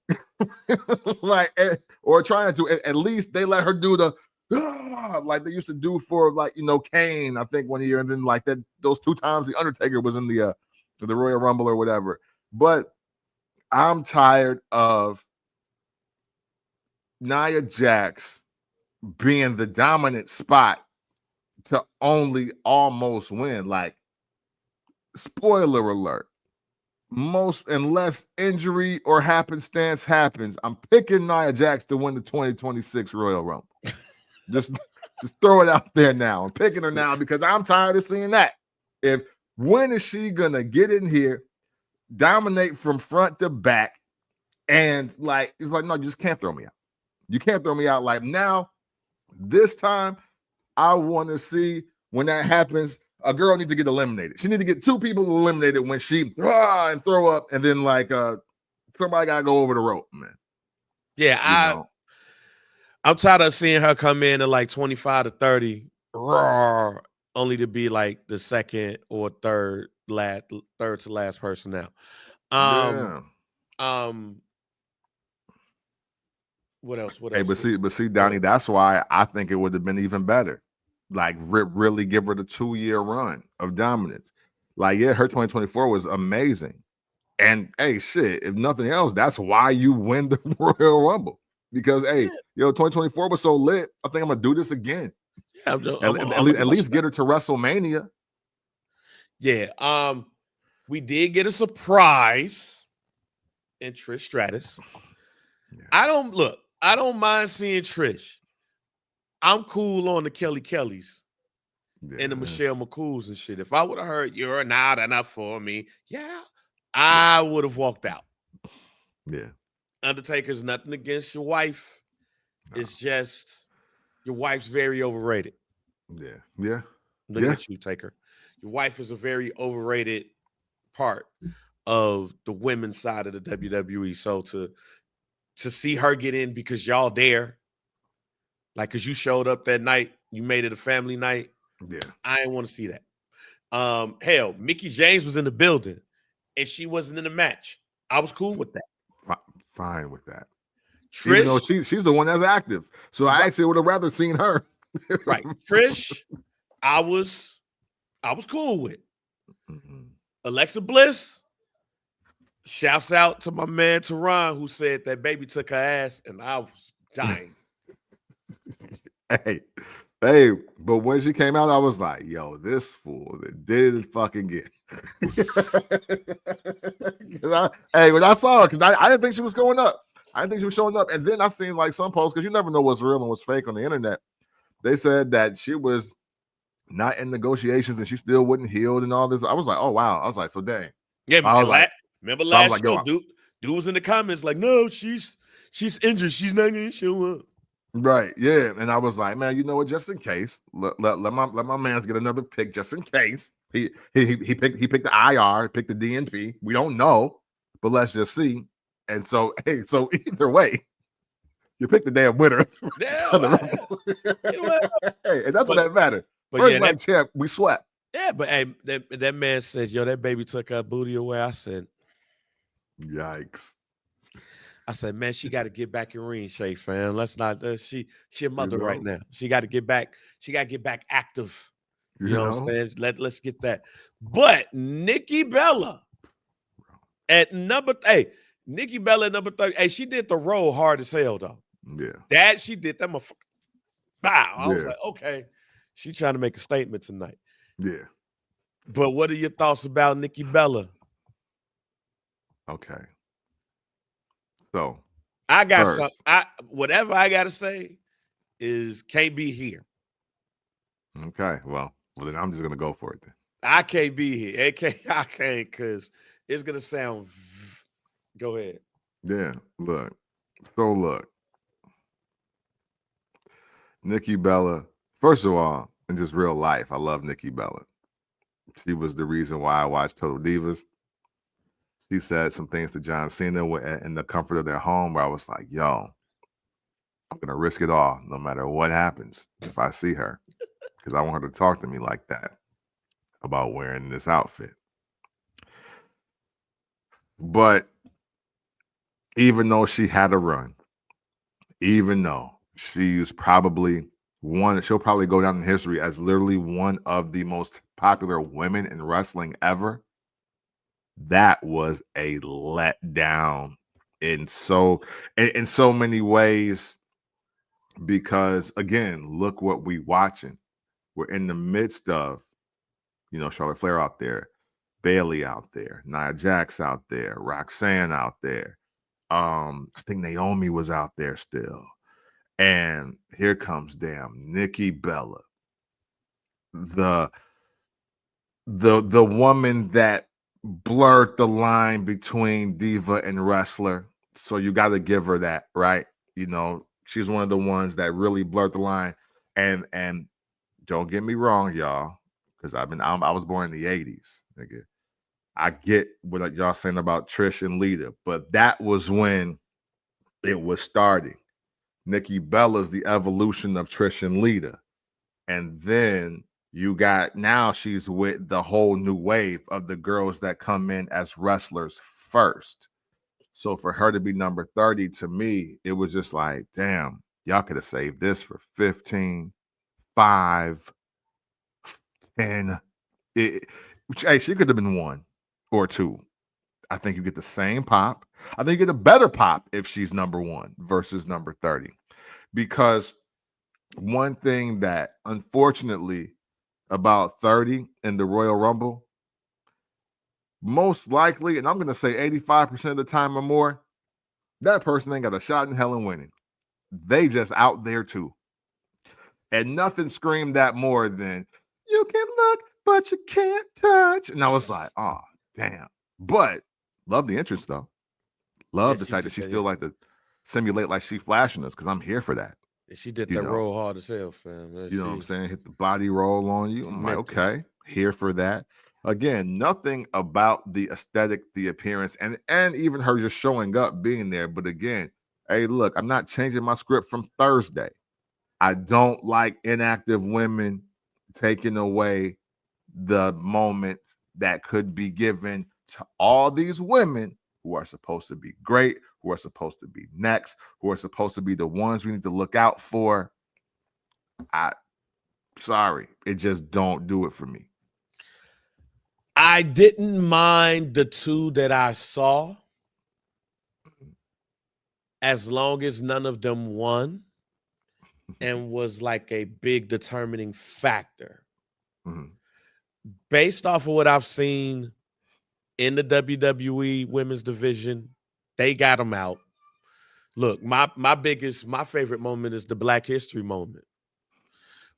Like, or trying to, at least they let her do the like they used to do for, like, you know, Kane, I think, 1 year, and then like that those 2 times the Undertaker was in the Royal Rumble or whatever. But I'm tired of Nia Jax being the dominant spot to only almost win. Like, spoiler alert, most unless injury or happenstance happens, I'm picking Nia Jax to win the 2026 Royal Rumble. just throw it out there now. I'm picking her now because I'm tired of seeing that. When is she gonna get in here, dominate from front to back, and like, it's like, no, you just can't throw me out. You can't throw me out. Like, now, this time, I want to see when that happens. A girl needs to get eliminated. She needs to get 2 people eliminated when she and throw up, and then like somebody gotta go over the rope, man. Yeah, I'm tired of seeing her come in at like 25 to 30, only to be like the second or third to last person out. What else? Hey, but see, Donnie, that's why I think it would have been even better. Like, really give her the 2-year run of dominance. Like, yeah, her 2024 was amazing. And hey, shit, if nothing else, that's why you win the Royal Rumble. Because, hey, 2024 was so lit. I think I'm gonna do this again. Yeah, at least get her to WrestleMania. Yeah. We did get a surprise in Trish Stratus. Yeah. I don't mind seeing Trish. I'm cool on the Kelly Kellys and the Michelle McCools and shit. If I would have heard you're not enough for me, I would have walked out. Yeah. Undertaker's nothing against your wife. No. It's just your wife's very overrated. Yeah. Look at you, Taker. Your wife is a very overrated part of the women's side of the WWE. So to see her get in because y'all there, like, because you showed up that night, you made it a family night. Yeah. I didn't want to see that. Hell, Mickie James was in the building and she wasn't in the match. I was cool with that. Fine with that. Trish, even though she's the one that's active. So I actually would have rather seen her. Right. Trish, I was cool with. Mm-hmm. Alexa Bliss, shouts out to my man Teron, who said that baby took her ass, and I was dying. Hey, but when she came out, I was like, yo, this fool did it fucking get. When I saw her, because I didn't think she was going up. I didn't think she was showing up. And then I seen like some posts, because you never know what's real and what's fake on the internet. They said that she was not in negotiations and she still wasn't healed and all this. I was like, oh, wow. I was like, so dang. Yeah, remember last show, dude was in the comments like, no, she's injured. She's not going to show up. Right, yeah, and I was like, man, you know what? Just in case, let my man's get another pick, just in case. He picked the IR, picked the DNP. We don't know, but let's just see. And so, hey, so either way, you pick the damn winner. Yeah, hey, and that's what that mattered. First night champ, we swept. Yeah, but hey, that man says, yo, that baby took her booty away. I said, yikes. I said, man, she got to get back in ring shape, fam. Let's not. She a mother right now. She got to get back. She got to get back active. You know what I'm saying? Let's get that. But Nikki Bella at number 30. Hey, she did the roll hard as hell though. Yeah, that she did that. Wow. I was like, okay, she trying to make a statement tonight. Yeah. But what are your thoughts about Nikki Bella? Okay. So I got some. Whatever I gotta say is can't be here. Okay, well then I'm just gonna go for it then. I can't be here. I can't because it's gonna sound. Go ahead. Yeah, look. Nikki Bella. First of all, in just real life, I love Nikki Bella. She was the reason why I watched Total Divas. She said some things to John Cena in the comfort of their home where I was like, yo, I'm going to risk it all no matter what happens if I see her, because I want her to talk to me like that about wearing this outfit. But even though she had a run, even though she's probably she'll probably go down in history as literally one of the most popular women in wrestling ever, that was a letdown in so many ways, because again, look what we watching. We're in the midst of, Charlotte Flair out there, Bayley out there, Nia Jax out there, Roxanne out there. I think Naomi was out there still. And here comes damn Nikki Bella, the woman that blurred the line between diva and wrestler. So you got to give her that, right? She's one of the ones that really blurred the line. And don't get me wrong, y'all, because I was born in the 80s, nigga. I get what y'all saying about Trish and Lita, but that was when it was starting. Nikki Bella's the evolution of Trish and Lita. And then you got, now she's with the whole new wave of the girls that come in as wrestlers first. So for her to be number 30, to me, it was just like, damn, y'all could have saved this for 15, 5, 10. Hey, she could have been 1 or 2. I think you get the same pop. I think you get a better pop if she's number 1 versus number 30. Because one thing that, unfortunately, about 30 in the Royal Rumble, most likely, and I'm going to say 85% of the time or more, that person ain't got a shot in hell in winning. They just out there too. And nothing screamed that more than, you can look, but you can't touch. And I was like, oh, damn. But love the interest, though. Love the fact that she still like to simulate like she flashing us, because I'm here for that. She did that roll hard as hell, fam. You know what I'm saying? Hit the body roll on you. I'm like, okay, here for that. Again, nothing about the aesthetic, the appearance, and even her just showing up, being there. But again, hey, look, I'm not changing my script from Thursday. I don't like inactive women taking away the moment that could be given to all these women who are supposed to be great, who are supposed to be next, who are supposed to be the ones we need to look out for. Sorry, it just don't do it for me. I didn't mind the 2 that I saw, as long as none of them won and was like a big determining factor. Mm-hmm. Based off of what I've seen in the WWE women's division, they got them out. Look, my favorite moment is the Black History moment,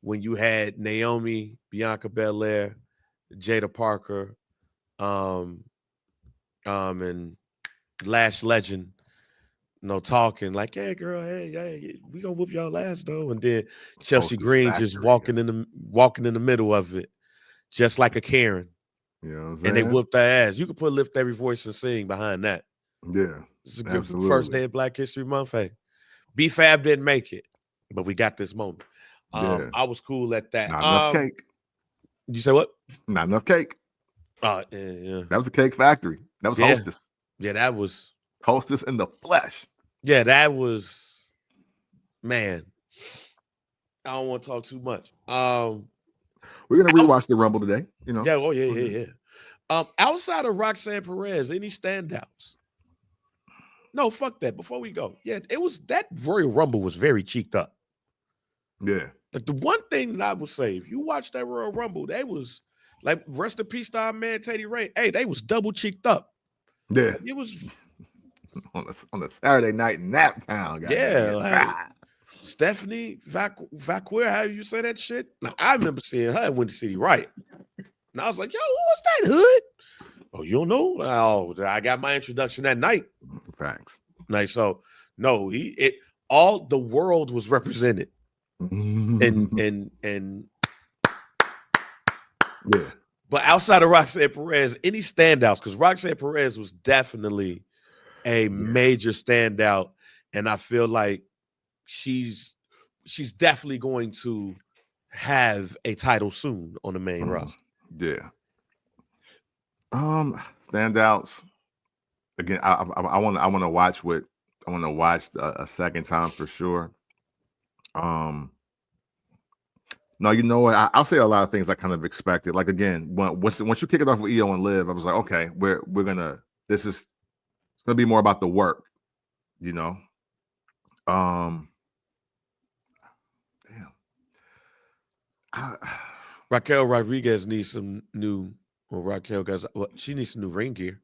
when you had Naomi, Bianca Belair, Jada Parker, and Lash Legend, talking like, hey girl, hey, we gonna whoop y'all ass though. And then Chelsea Green just walking in the middle of it, just like a Karen. You know what I'm saying? And they whooped their ass. You could put Lift Every Voice and Sing behind that. Yeah. It's a good first day of Black History Month. Hey, B-Fab didn't make it, but we got this moment. I was cool at that. Not enough cake. You say what? Not enough cake. Yeah. That was a cake factory. That was Hostess. Yeah, that was Hostess in the flesh. Yeah, that was, man. I don't want to talk too much. We're gonna rewatch the Rumble today. Yeah. Oh yeah. Outside of Roxanne Perez, any standouts? No, fuck that. Before we go, it was that Royal Rumble was very cheeked up. Yeah. But the one thing that I would say, if you watch that Royal Rumble, they was like, rest in peace to our man Teddy Ray. Hey, they was double cheeked up. Yeah. It was on a Saturday night in Naptown. Stephanie Vaquer, how you say that shit? Now, I remember seeing her at Windy City Riot. And I was like, yo, who was that hood? Oh, you don't know? Oh, I got my introduction that night. Thanks. Like, so no, all the world was represented. And Yeah. But outside of Roxanne Perez, any standouts? Because Roxanne Perez was definitely a major standout, and I feel like she's definitely going to have a title soon on the main roster. Yeah. Standouts. Again, I want to watch a second time for sure. No, you know what? I'll say a lot of things I kind of expected. Like again, once you kick it off with Io and Liv, I was like, okay, we're gonna. This is gonna be more about the work, you know. Damn. Raquel Rodriguez needs some new. Well, she needs some new ring gear.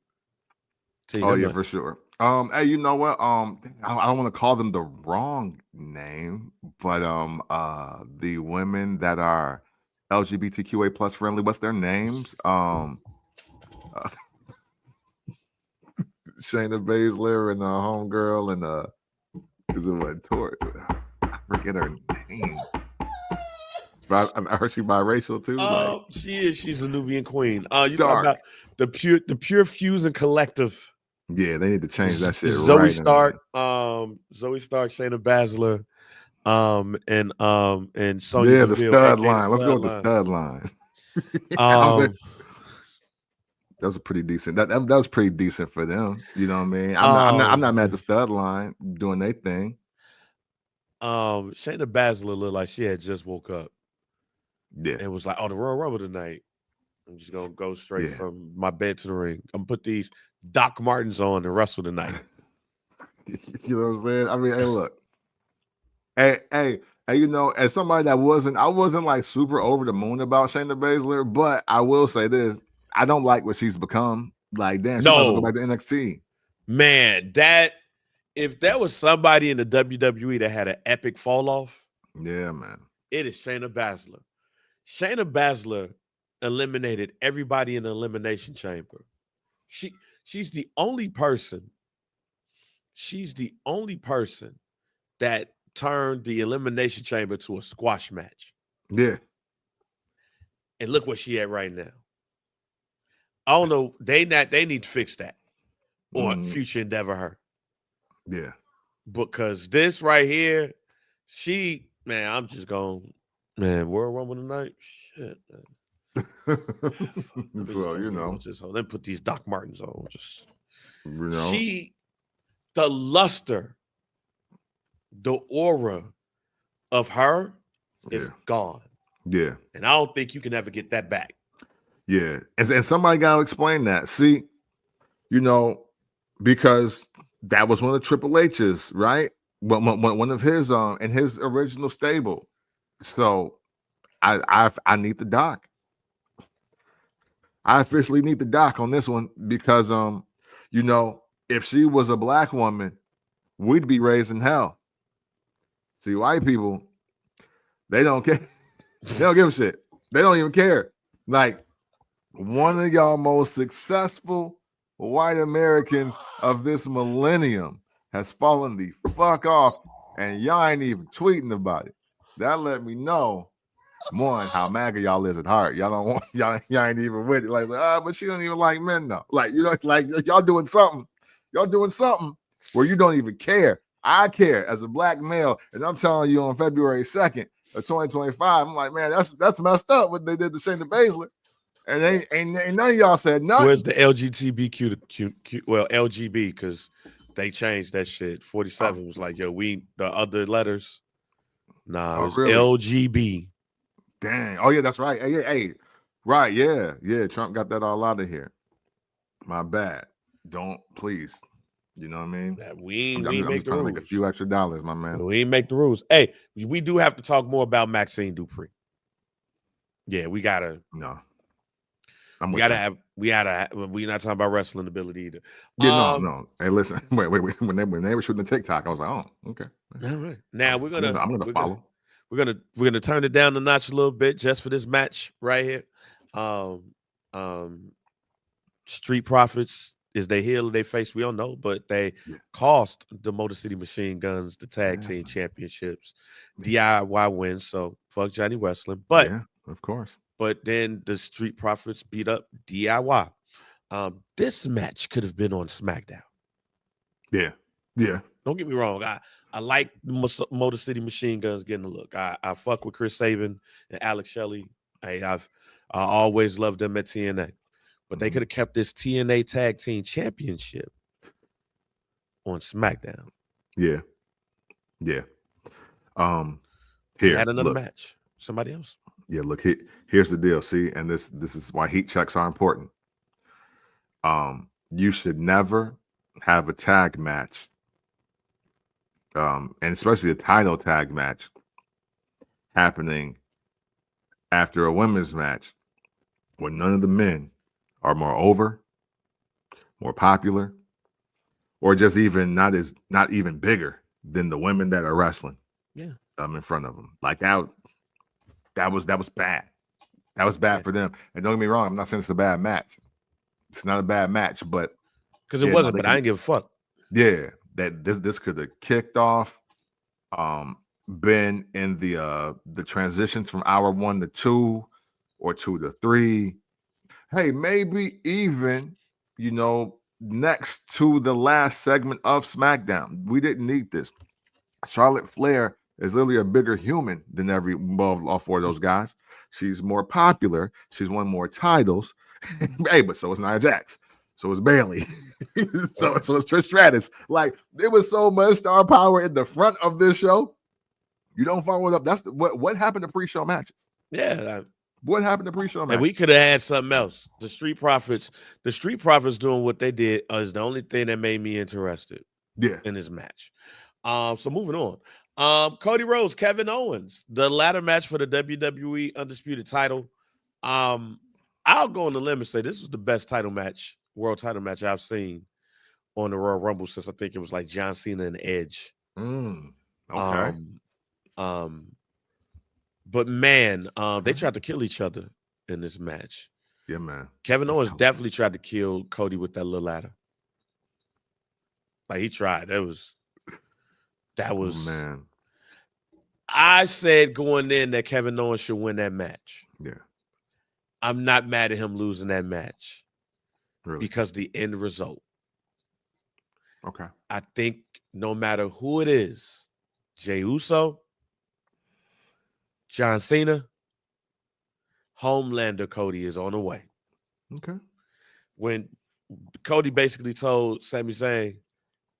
Oh yeah, for sure. Hey, you know what? I don't want to call them the wrong name, but the women that are LGBTQA plus friendly, what's their names? Shayna Baszler and homegirl and is it what Tori? I forget her name. But I heard she's biracial too. She is. She's a Nubian queen. You talking about the pure Fusion Collective? Yeah, they need to change that shit. Zoe Stark, Shayna Baszler, and Sonya. Yeah, the stud line. Let's go with the stud line. That was a pretty decent. That was pretty decent for them. You know what I mean? I'm not mad at the stud line doing their thing. Shayna Baszler looked like she had just woke up. Yeah, and was like, "Oh, the Royal Rumble tonight. I'm just gonna go straight from my bed to the ring. I'm gonna put these Doc Martens on and wrestle tonight." You know what I'm saying? I mean, hey, look, hey, you know, as somebody that I wasn't like super over the moon about Shayna Baszler, but I will say this: I don't like what she's become. Like, damn, she's about to go back to NXT. Man, if there was somebody in the WWE that had an epic fall off, yeah, man, it is Shayna Baszler. Shayna Baszler eliminated everybody in the Elimination Chamber. She's the only person. She's the only person that turned the Elimination Chamber to a squash match. Yeah. And look what she at right now. I don't know. They need to fix that or future endeavor her. Yeah. Because this right here, I'm just going, man, Royal Rumble tonight? Shit, man. So, you know. Let me put these Doc Martens on. Just, you know. The luster, the aura of her is gone. Yeah. And I don't think you can ever get that back. Yeah. And somebody got to explain that. See, you know, because that was one of Triple H's, right? One of his in his original stable. So I need the doc. I officially need the doc on this one because you know, if she was a black woman, we'd be raised in hell. See, white people, they don't care. They don't give a shit. They don't even care. Like, one of y'all most successful white Americans of this millennium has fallen the fuck off, and y'all ain't even tweeting about it. That let me know, one, how MAGA y'all is at heart. Y'all don't want y'all ain't even with it. Like, but she don't even like men though. Like, you know, like y'all doing something. Y'all doing something where you don't even care. I care as a black male, and I'm telling you on February 2nd of 2025, I'm like, man, that's messed up what they did to Shayna Baszler. And ain't none of y'all said nothing. Where's the LGBTQ? Well, LGB, because they changed that shit. 47 was like, yo, the other letters. Nah, it's really? LGB. Dang. Oh, yeah, that's right. Hey. Right, yeah. Yeah, Trump got that all out of here. My bad. Don't, please. You know what I mean? We ain't make the rules. Make a few extra dollars, my man. We ain't make the rules. Hey, we do have to talk more about Maxine Dupree. Yeah, we gotta. No. We're not talking about wrestling ability either. Yeah, no. Hey, listen, wait. When they were shooting the TikTok, I was like, oh, okay. All right. Now I'm gonna follow. We're gonna turn it down a notch a little bit just for this match right here. Street Profits, is they heel or they face? We don't know, but they cost the Motor City Machine Guns the tag team championships. DIY wins, so fuck Johnny Wrestling. But yeah, of course. but then the Street Profits beat up DIY. This match could have been on SmackDown. Yeah. Don't get me wrong. I like Motor City Machine Guns getting a look. I fuck with Chris Sabin and Alex Shelley. I always loved them at TNA. But they could have kept this TNA Tag Team Championship on SmackDown. Yeah. Here. Had another match. Somebody else. Yeah, look, here's the deal. See, and this is why heat checks are important. You should never have a tag match, and especially a title tag match, happening after a women's match when none of the men are more over, more popular, or just even not even bigger than the women that are wrestling. Yeah. In front of them. Like that was bad. That was bad for them. And don't get me wrong, I'm not saying it's a bad match. It's not a bad match, but because it wasn't, but I didn't give a fuck. Yeah, that this could have kicked off, been in the transitions from hour 1 to 2 or 2 to 3. Hey, maybe even, next to the last segment of SmackDown. We didn't need this. Charlotte Flair is literally a bigger human than all 4 of those guys. She's more popular. She's won more titles. Hey, but so is Nia Jax. So is Bayley. so is Trish Stratus. Like, there was so much star power in the front of this show. You don't follow it up. That's what happened to pre-show matches. Yeah. What happened to pre-show matches? And we could have had something else. The Street Profits doing what they did is the only thing that made me interested. In this match. So moving on. Cody Rhodes, Kevin Owens, the ladder match for the WWE Undisputed title. I'll go on the limb and say this was the best world title match I've seen on the Royal Rumble since I think it was like John Cena and Edge. Okay. But man, they tried to kill each other in this match. Yeah, man. Kevin Owens definitely tried to kill Cody with that little ladder. Like he tried. That was man. I said going in that Kevin Owens should win that match. Yeah. I'm not mad at him losing that match. Really? Because the end result. Okay. I think no matter who it is, Jey Uso, John Cena, Homelander Cody is on the way. Okay. When Cody basically told Sami Zayn,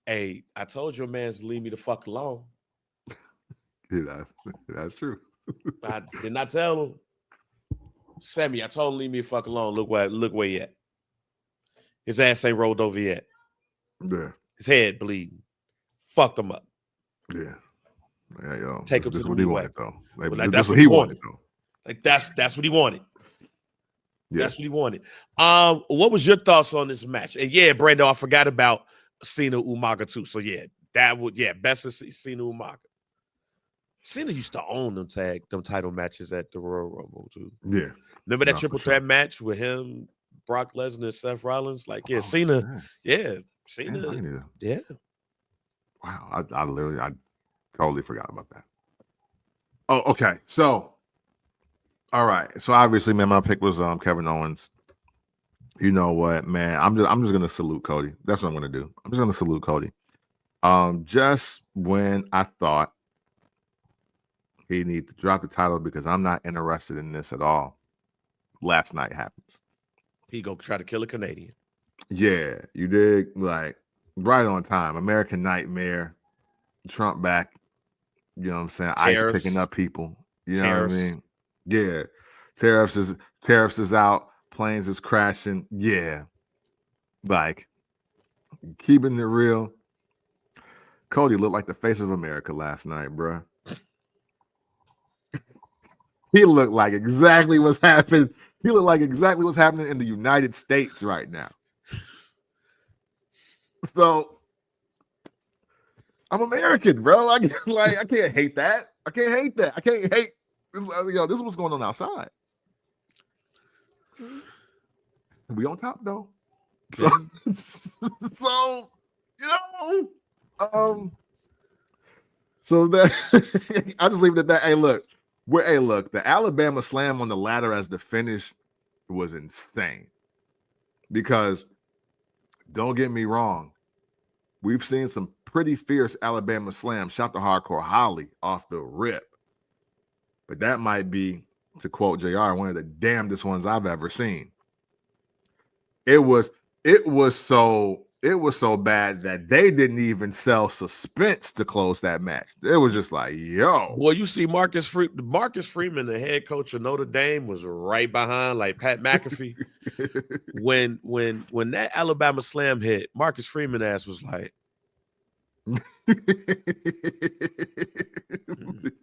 hey, I told your man to leave me the fuck alone. Yeah, that's true. I did not tell him. Sammy, I told him leave me the fuck alone. Look where he at. His ass ain't rolled over yet. Yeah. His head bleeding. Fucked him up. Yeah. Yeah, yo. Take him to this the what he way. wanted though. Like, that's what he wanted though. Like that's what he wanted. Yeah. That's what he wanted. What was your thoughts on this match? And yeah, Brando, I forgot about Cena Umaga too. So yeah, best of Cena Umaga. Cena used to own them title matches at the Royal Rumble too. Yeah. Remember that triple threat match with him, Brock Lesnar, and Seth Rollins? Like, yeah, Cena. Man. Yeah, Cena. Yeah. Wow, I totally forgot about that. Oh, okay. So, all right. So obviously, man, my pick was Kevin Owens. You know what, man? I'm just gonna salute Cody. That's what I'm gonna do. I'm just gonna salute Cody. Just when I thought he needed to drop the title because I'm not interested in this at all, last night happens. He go try to kill a Canadian. Yeah, you did, like, right on time. American Nightmare, Trump back. You know what I'm saying? Tariffs. ICE picking up people. You know what I mean? Yeah. Tariffs is out. Planes is crashing. Yeah. Like, keeping it real. Cody looked like the face of America last night, bruh. He looked like exactly what's happening. He looked like exactly what's happening in the United States right now. So I'm American, bro. I can't hate that. I can't hate that. I can't hate this. This is what's going on outside. We on top though. So so that I just leave it at that. Hey, look, Hey, look, the Alabama slam on the ladder as the finish was insane. Because don't get me wrong, we've seen some pretty fierce Alabama slams. Shout to Hardcore Holly off the rip. But that might be, to quote JR, one of the damnedest ones I've ever seen. It was so bad that they didn't even sell suspense to close that match. It was just like, yo. Boy, you see Marcus Freeman, the head coach of Notre Dame, was right behind like Pat McAfee. when that Alabama slam hit, Marcus Freeman ass was like,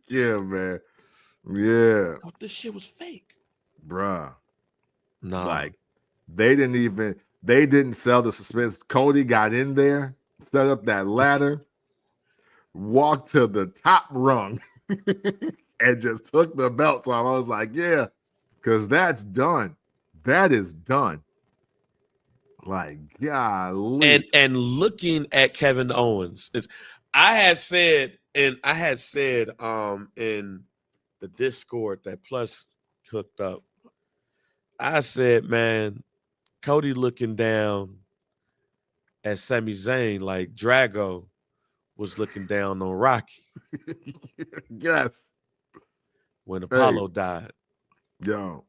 yeah, man. Yeah. Oh, this shit was fake. Bruh. No. Like, they didn't sell the suspense. Cody got in there, set up that ladder, walked to the top rung, and just took the belts off. I was like, yeah, because that's done. That is done. Like, golly. And looking at Kevin Owens, I had said in the Discord that Plus hooked up, I said, man, Cody looking down at Sami Zayn like Drago was looking down on Rocky. Yes. When Apollo died. Yo.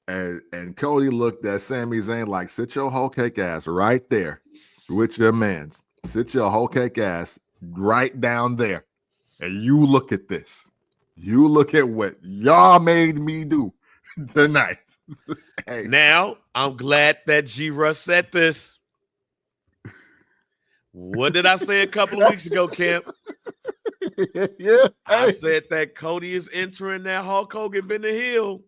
And Cody looked at Sami Zayn like, sit your whole cake ass right there with your mans. Sit your whole cake ass right down there. And you look at this. You look at what y'all made me do tonight. Hey. Now, I'm glad that G-Russ said this. What did I say a couple of weeks ago, Camp? Yeah, I said that Cody is entering that Hulk Hogan been the heel.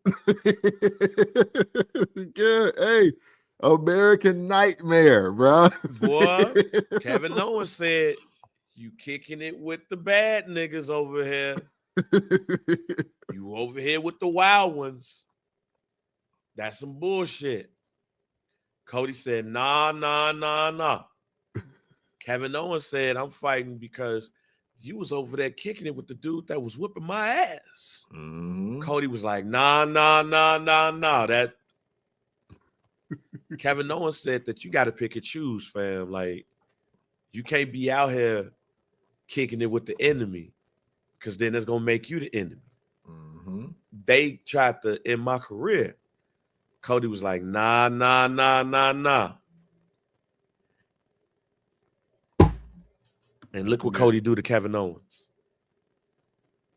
Yeah, hey, American Nightmare, bro. Boy, Kevin Owens said, you kicking it with the bad niggas over here. You over here with the wild ones. That's some bullshit. Cody said, nah. Kevin Owens said, I'm fighting because you was over there kicking it with the dude that was whipping my ass. Mm-hmm. Cody was like, nah. That Kevin Owens said that you got to pick and choose, fam. Like, you can't be out here kicking it with the enemy because then it's going to make you the enemy. Mm-hmm. They tried to end my career. Cody was like, nah. And look what Cody do to Kevin Owens.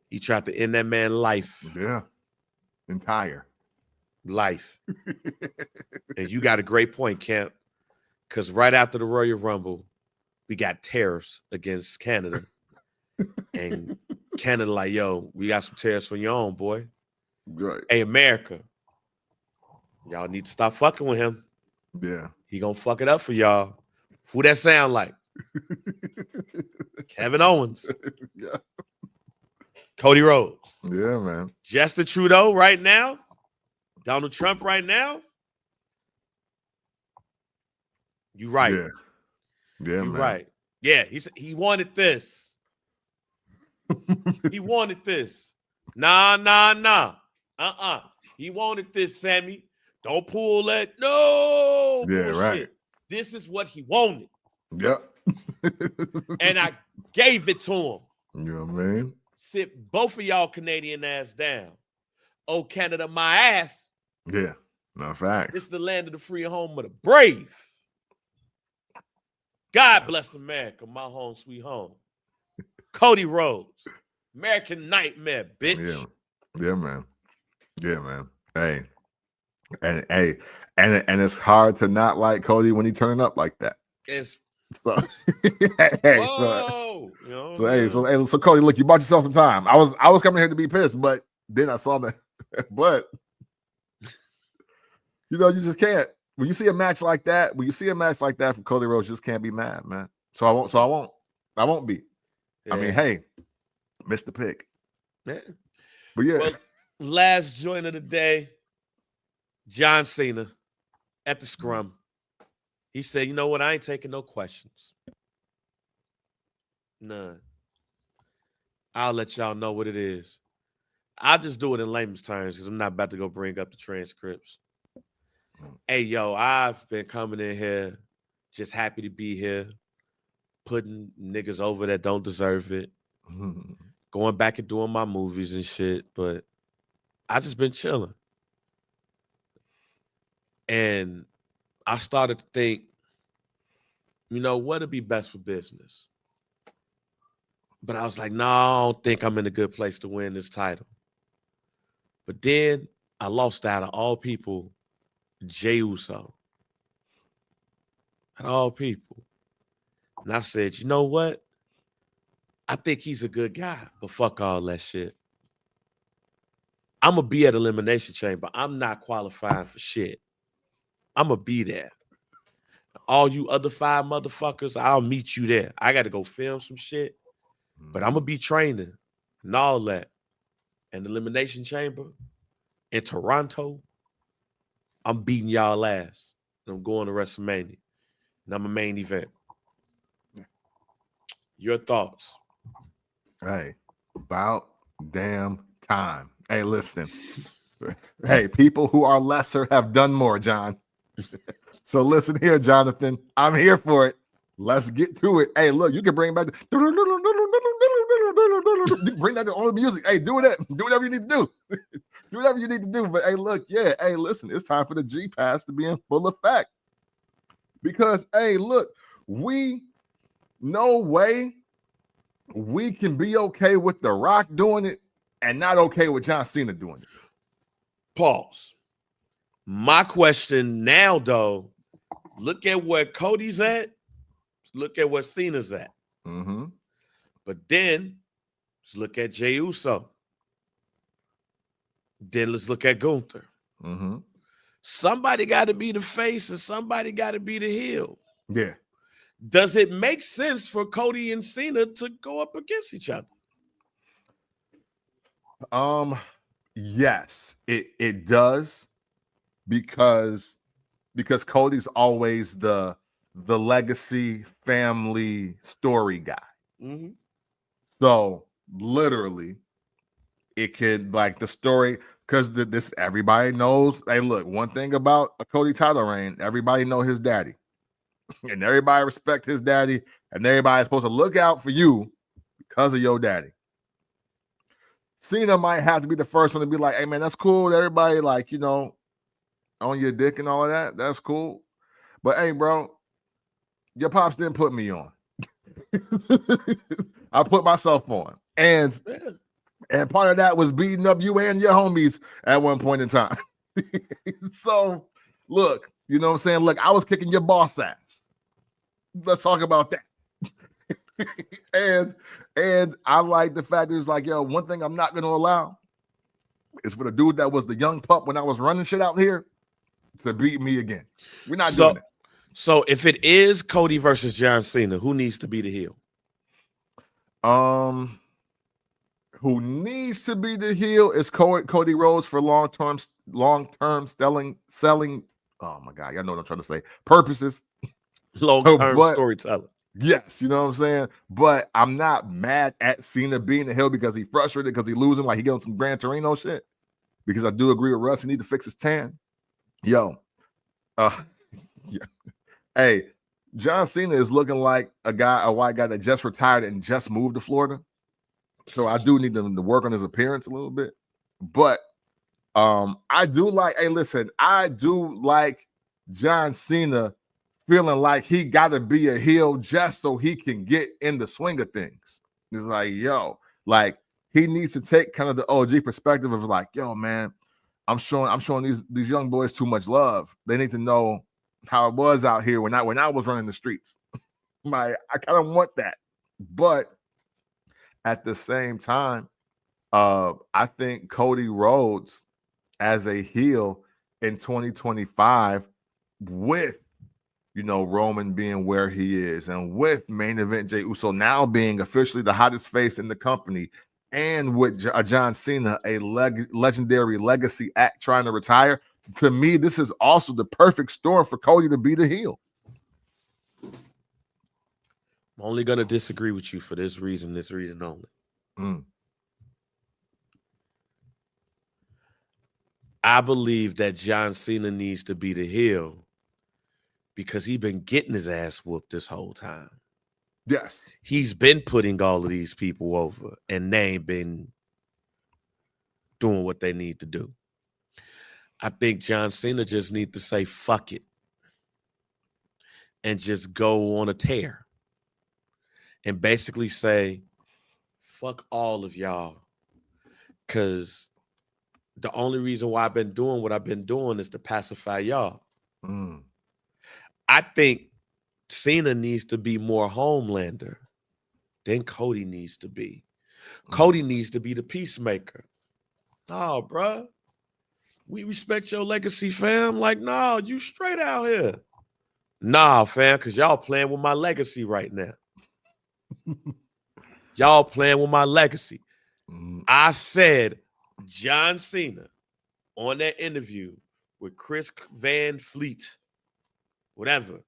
He tried to end that man's life. Yeah. Entire life. And you got a great point, Camp. Because right after the Royal Rumble, we got tariffs against Canada. And Canada like, yo, we got some tariffs for your own, boy. Right. Hey, America, y'all need to stop fucking with him. Yeah. He gonna fuck it up for y'all. Who that sound like? Kevin Owens. Yeah. Cody Rhodes. Yeah, man. Justin Trudeau right now. Donald Trump right now. You right. Yeah. Yeah, you man. Right. Yeah, he wanted this. He wanted this. Nah. He wanted this, Sammy. Don't pull that. No. Yeah, bullshit. right. This is what he wanted. Yep. And I gave it to him. You know what I mean? Sit both of y'all Canadian ass down. Oh, Canada, my ass. Yeah. No facts. This is the land of the free and home of the brave. God bless America, my home, sweet home. Cody Rhodes. American Nightmare, bitch. Yeah, man. Yeah, man. Hey. And it's hard to not like Cody when he turning up like that. It's so hey, whoa. So Cody, look, you bought yourself some time. I was coming here to be pissed, but then I saw that. But you just can't. When you see a match like that, from Cody Rhodes, you just can't be mad, man. So I won't be. Yeah. I mean, hey, missed the pick. Man. But yeah. Well, last joint of the day, John Cena at the scrum. He said, you know what? I ain't taking no questions. None. I'll let y'all know what it is. I'll just do it in layman's terms because I'm not about to go bring up the transcripts. Hey, yo, I've been coming in here just happy to be here, putting niggas over that don't deserve it, going back and doing my movies and shit, but I just been chilling. And I started to think, what'd be best for business? But I was like, no, I don't think I'm in a good place to win this title. But then I lost out of all people, Jey Uso. Out of all people. And I said, you know what? I think he's a good guy, but fuck all that shit. I'm going to be at Elimination Chamber. I'm not qualifying for shit. I'm going to be there. All you other 5 motherfuckers, I'll meet you there. I got to go film some shit, but I'm going to be training and all that. And the Elimination Chamber in Toronto, I'm beating y'all ass. And I'm going to WrestleMania. And I'm a main event. Your thoughts? Hey, about damn time. Hey, listen. Hey, people who are lesser have done more, John. So listen here, Jonathan. I'm here for it. Let's get to it. Hey, look, you can bring back bring that to all the music. Hey, do it. Do whatever you need to do. Do whatever you need to do. But hey, look, yeah. Hey, listen, it's time for the G Pass to be in full effect. Because hey, look, no way we can be okay with The Rock doing it and not okay with John Cena doing it. Pause. My question now, though, look at where Cody's at. Look at where Cena's at. Mm-hmm. But then let's look at Jey Uso. Then let's look at Gunther. Mm-hmm. Somebody got to be the face and somebody got to be the heel. Yeah. Does it make sense for Cody and Cena to go up against each other? Yes, it does, because Cody's always the legacy family story guy. Mm-hmm. So literally, it could, like, the story, because this everybody knows. Hey, look, one thing about a Cody title reign, everybody know his daddy, and everybody respect his daddy, and everybody's supposed to look out for you because of your daddy. Cena might have to be the first one to be like, hey, man, that's cool. Everybody, like, on your dick and all of that. That's cool. But, hey, bro, your pops didn't put me on. I put myself on. And part of that was beating up you and your homies at one point in time. So, look, you know what I'm saying? Look, I was kicking your boss ass. Let's talk about that. And I like the fact that it's like, yo, one thing I'm not going to allow is for the dude that was the young pup when I was running shit out here to beat me again. We're not doing it. So if it is Cody versus John Cena, who needs to be the heel? Who needs to be the heel is Cody Rhodes for long-term selling. Oh my God, y'all know what I'm trying to say. Purposes. Long-term storyteller. Yes, you know what I'm saying? But I'm not mad at Cena being the heel because he's frustrated, because he's losing, like he getting some Gran Torino shit. Because I do agree with Russ, he need to fix his tan. Yo. Yeah. Hey, John Cena is looking like a white guy that just retired and just moved to Florida. So I do need them to work on his appearance a little bit. But I do like John Cena feeling like he got to be a heel just so he can get in the swing of things. It's like, yo, like he needs to take kind of the OG perspective of like, yo, man, I'm showing these young boys too much love. They need to know how it was out here when I was running the streets. I kind of want that. But at the same time, I think Cody Rhodes as a heel in 2025 with, Roman being where he is, and with main event Jey Uso now being officially the hottest face in the company, and with John Cena, a legendary legacy act trying to retire, to me, this is also the perfect storm for Cody to be the heel. I'm only going to disagree with you for this reason only. I believe that John Cena needs to be the heel because he's been getting his ass whooped this whole time. Yes. He's been putting all of these people over, and they ain't been doing what they need to do. I think John Cena just needs to say, fuck it, and just go on a tear and basically say, fuck all of y'all, because the only reason why I've been doing what I've been doing is to pacify y'all. I think Cena needs to be more Homelander than Cody needs to be. Cody needs to be the peacemaker. No, bruh. We respect your legacy, fam. Like, no, you straight out here. Nah, fam, because y'all playing with my legacy right now. Y'all playing with my legacy. I said John Cena on that interview with Chris Van Fleet, whatever,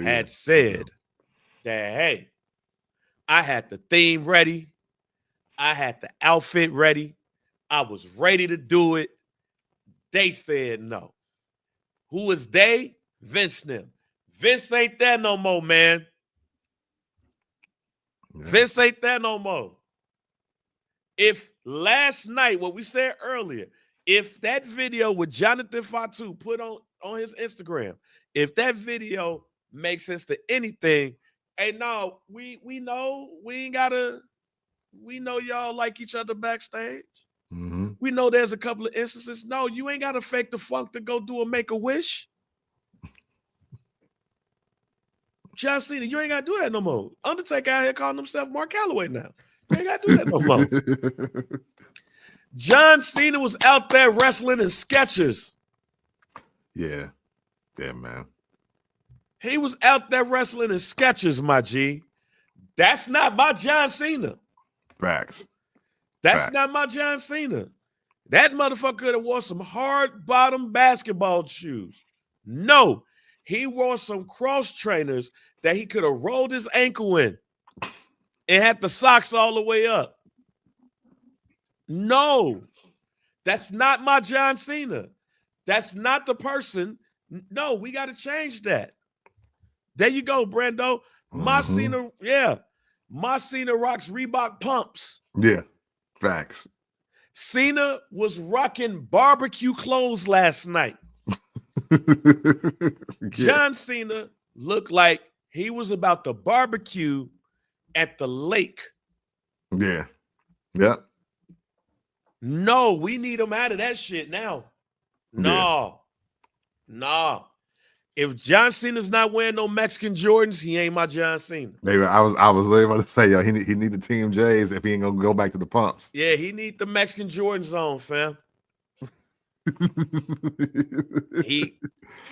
had said that, hey, I had the theme ready. I had the outfit ready. I was ready to do it. They said no. Who is they? Vince them. Vince ain't there no more, man. Yeah. Vince ain't there no more. If last night, what we said earlier, if that video with Jonathan Fatu put on his Instagram, if that video makes sense to anything, hey, no, we know we ain't gotta. We know y'all like each other backstage. We know there's a couple of instances. No, you ain't got to fake the funk to go do a Make-A-Wish. John Cena, you ain't got to do that no more. Undertaker out here calling himself Mark Calloway now. You ain't got to do that no more. John Cena was out there wrestling in Skechers. Yeah. Yeah, man. He was out there wrestling in Skechers, my G. That's not my John Cena. Facts. That's not my John Cena. That motherfucker could have wore some hard bottom basketball shoes. No, he wore some cross trainers that he could have rolled his ankle in and had the socks all the way up. No, that's not my John Cena. That's not the person. No, we got to change that. There you go, Brando. My Cena, yeah. My Cena rocks Reebok pumps. Yeah, facts. Cena was rocking barbecue clothes last night. John Cena looked like he was about to barbecue at the lake. Yeah. Yep. No, we need him out of that shit now. No. If John Cena's not wearing no Mexican Jordans, he ain't my John Cena. I was literally about to say, yo, he need the Team J's if he ain't gonna go back to the pumps. Yeah, he need the Mexican Jordans on, fam.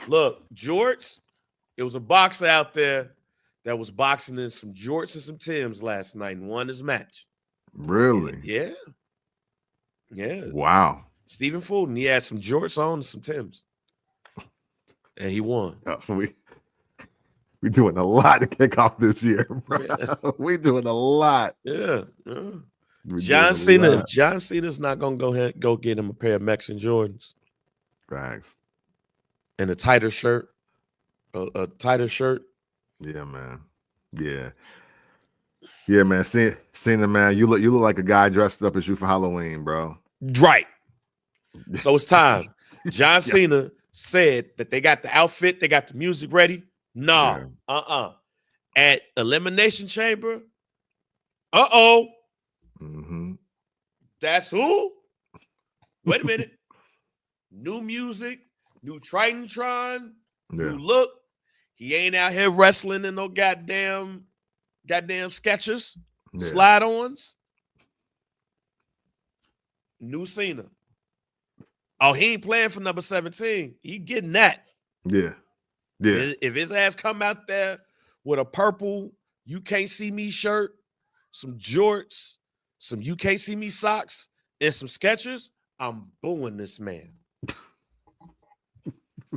Look, jorts. It was a boxer out there that was boxing in some jorts and some Timbs last night and won his match. Really? Yeah. Wow. Stephen Fulton, he had some jorts on and some Timbs. And he won. Oh, we doing a lot to kick off this year, bro. Yeah. We doing a lot. Yeah. John Cena, if John Cena's not gonna go get him a pair of Mexican Jordans. Facts. And a tighter shirt. A tighter shirt. Yeah, man. Yeah. Yeah, man. Cena, man, you look like a guy dressed up as you for Halloween, bro. Right. So it's time. John Cena said that they got the outfit, they got the music ready. No. Yeah. At Elimination Chamber. That's who? Wait a minute. New music, new Tritantron, new look. He ain't out here wrestling in no goddamn Skechers, slide-ons. New Cena. Oh, he ain't playing for number 17. He getting that. Yeah. If his ass come out there with a purple You Can't See Me shirt, some jorts, some You Can't See Me socks, and some Skechers, I'm booing this man.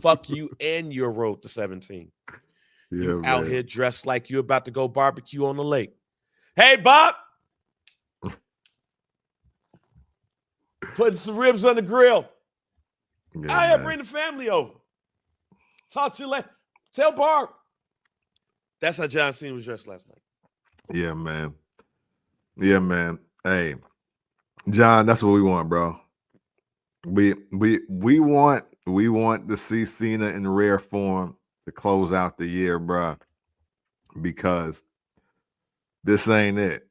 Fuck you and your road to 17. Yeah, you out here dressed like you're about to go barbecue on the lake. Hey, Bob. Putting some ribs on the grill. Yeah, bring the family over. Talk to you later. Tell Barb. That's how John Cena was dressed last night. Yeah, man. Yeah, man. Hey, John, that's what we want, bro. We want to see Cena in rare form to close out the year, bro. Because this ain't it.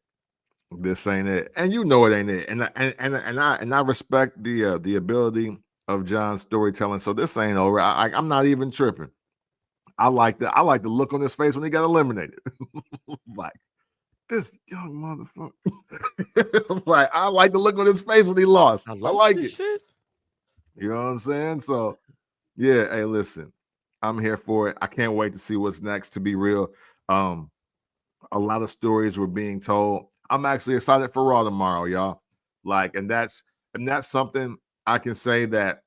This ain't it, and you know it ain't it. And I respect the ability of John's storytelling. So this ain't over. I'm not even tripping. I like the look on his face when he got eliminated. Like, this young motherfucker. Like, I like the look on his face when he lost. I like it. Shit. You know what I'm saying? So, yeah. Hey, listen, I'm here for it. I can't wait to see what's next. To be real, a lot of stories were being told. I'm actually excited for Raw tomorrow, y'all. Like, and that's something I can say that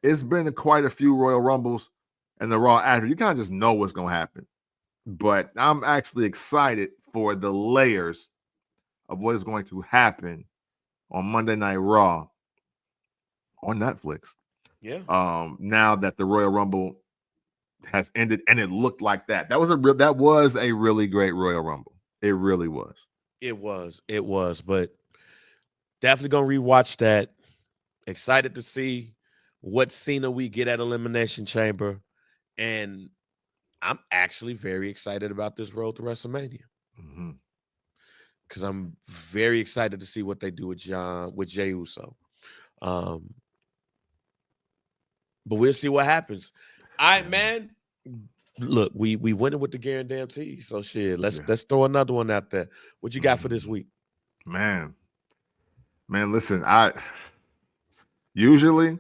it's been quite a few Royal Rumbles and the Raw after. You kind of just know what's gonna happen. But I'm actually excited for the layers of what is going to happen on Monday Night Raw on Netflix. Yeah. Now that the Royal Rumble has ended, and it looked like that. That was a really great Royal Rumble. It really was. It was, but definitely gonna rewatch that. Excited to see what Cena we get at Elimination Chamber, and I'm actually very excited about this road to WrestleMania because I'm very excited to see what they do with Jey Uso. But we'll see what happens. All right, man. Look, we went in with the guarantee, so shit. Let's throw another one out there. What you got for this week, man? Listen, I usually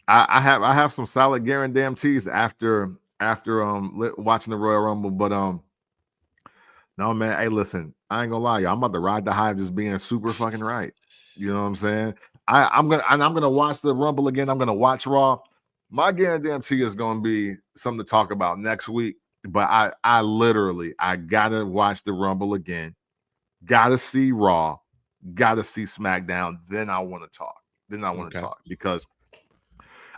have some solid guarantees after watching the Royal Rumble, but no, man. Hey, listen, I ain't gonna lie, y'all. I'm about to ride the high of just being super fucking right. You know what I'm saying? I'm gonna watch the Rumble again. I'm gonna watch Raw. My guarantee is gonna be something to talk about next week. But I literally gotta watch the Rumble again. Gotta see Raw. Gotta see SmackDown. Then I want to talk. Because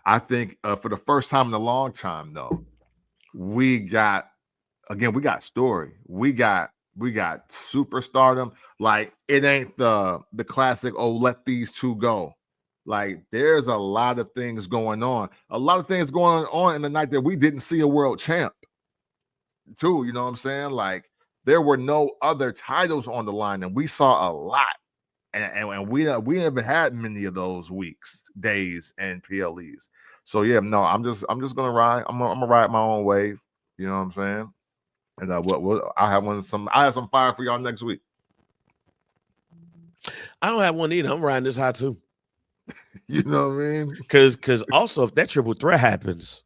I think for the first time in a long time, though, we got story. We got superstardom. Like, it ain't the classic, oh, let these two go. Like, there's a lot of things going on. A lot of things going on in the night that we didn't see a world champ too. You know what I'm saying? Like, there were no other titles on the line, and we saw a lot. And we haven't had many of those weeks, days, and PLEs. So yeah, no, I'm just gonna ride. I'm gonna ride my own wave. You know what I'm saying? And I have some fire for y'all next week. I don't have one either. I'm riding this high too. You know what I mean? Because also, if that triple threat happens,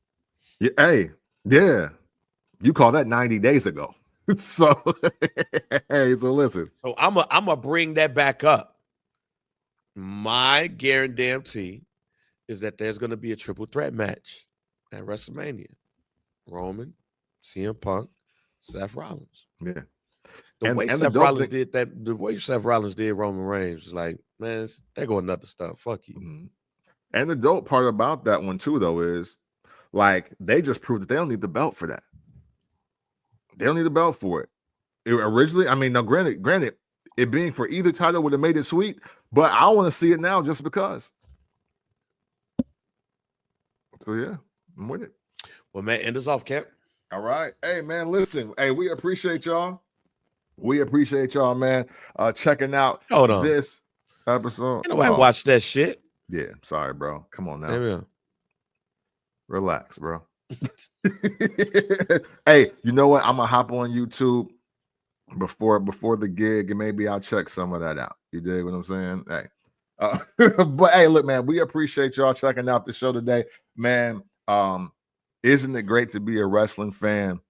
yeah, you call that 90 days ago. So hey, so listen. So I'm gonna bring that back up. My guarantee is that there's going to be a triple threat match at WrestleMania. Roman, CM Punk, Seth Rollins. Yeah. The way Seth Rollins did Roman Reigns was like, man, they go another stuff. Fuck you. Mm-hmm. And the dope part about that one too, though, is like they just proved that they don't need the belt for that. They don't need the belt for it. Originally, I mean, now granted, it being for either title would have made it sweet, but I want to see it now just because. So yeah, I'm with it. Well, man, end us off, Camp. All right. Hey, man, listen. Hey, we appreciate y'all. We appreciate y'all, man. Checking out this episode. Ain't nobody watch that shit. Yeah, sorry, bro. Come on now. Amen. Relax, bro. Hey, you know what? I'm gonna hop on YouTube before the gig, and maybe I'll check some of that out. You dig what I'm saying? Hey, but hey, look, man, we appreciate y'all checking out the show today, man. Isn't it great to be a wrestling fan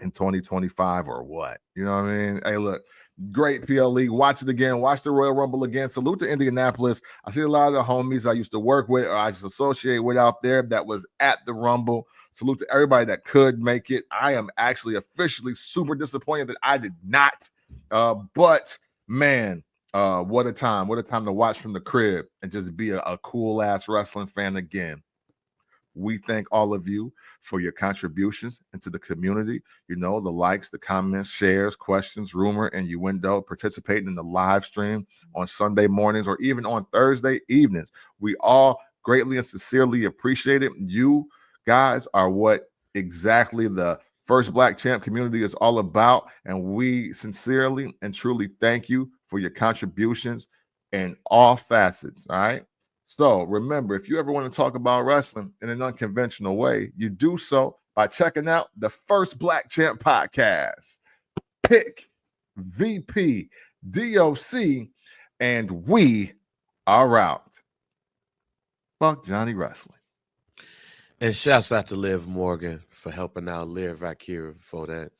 in 2025 or what? You know what I mean? Hey, look, great PLE. Watch it again. Watch the Royal Rumble again. Salute to Indianapolis. I see a lot of the homies I used to work with or I just associate with out there that was at the Rumble. Salute to everybody that could make it. I am actually officially super disappointed that I did not. But man, what a time. What a time to watch from the crib and just be a cool ass wrestling fan again. We thank all of you for your contributions into the community. You know, the likes, the comments, shares, questions, rumor, and innuendo, participating in the live stream on Sunday mornings or even on Thursday evenings. We all greatly and sincerely appreciate it. You guys are what exactly the First Black Champ community is all about, and we sincerely and truly thank you for your contributions in all facets. All right. So remember, if you ever want to talk about wrestling in an unconventional way, you do so by checking out the First Black Champ podcast. Pick VP DOC, and we are out. Fuck Johnny Wrestling. And shouts out to Liv Morgan for helping out Liv Akira for that.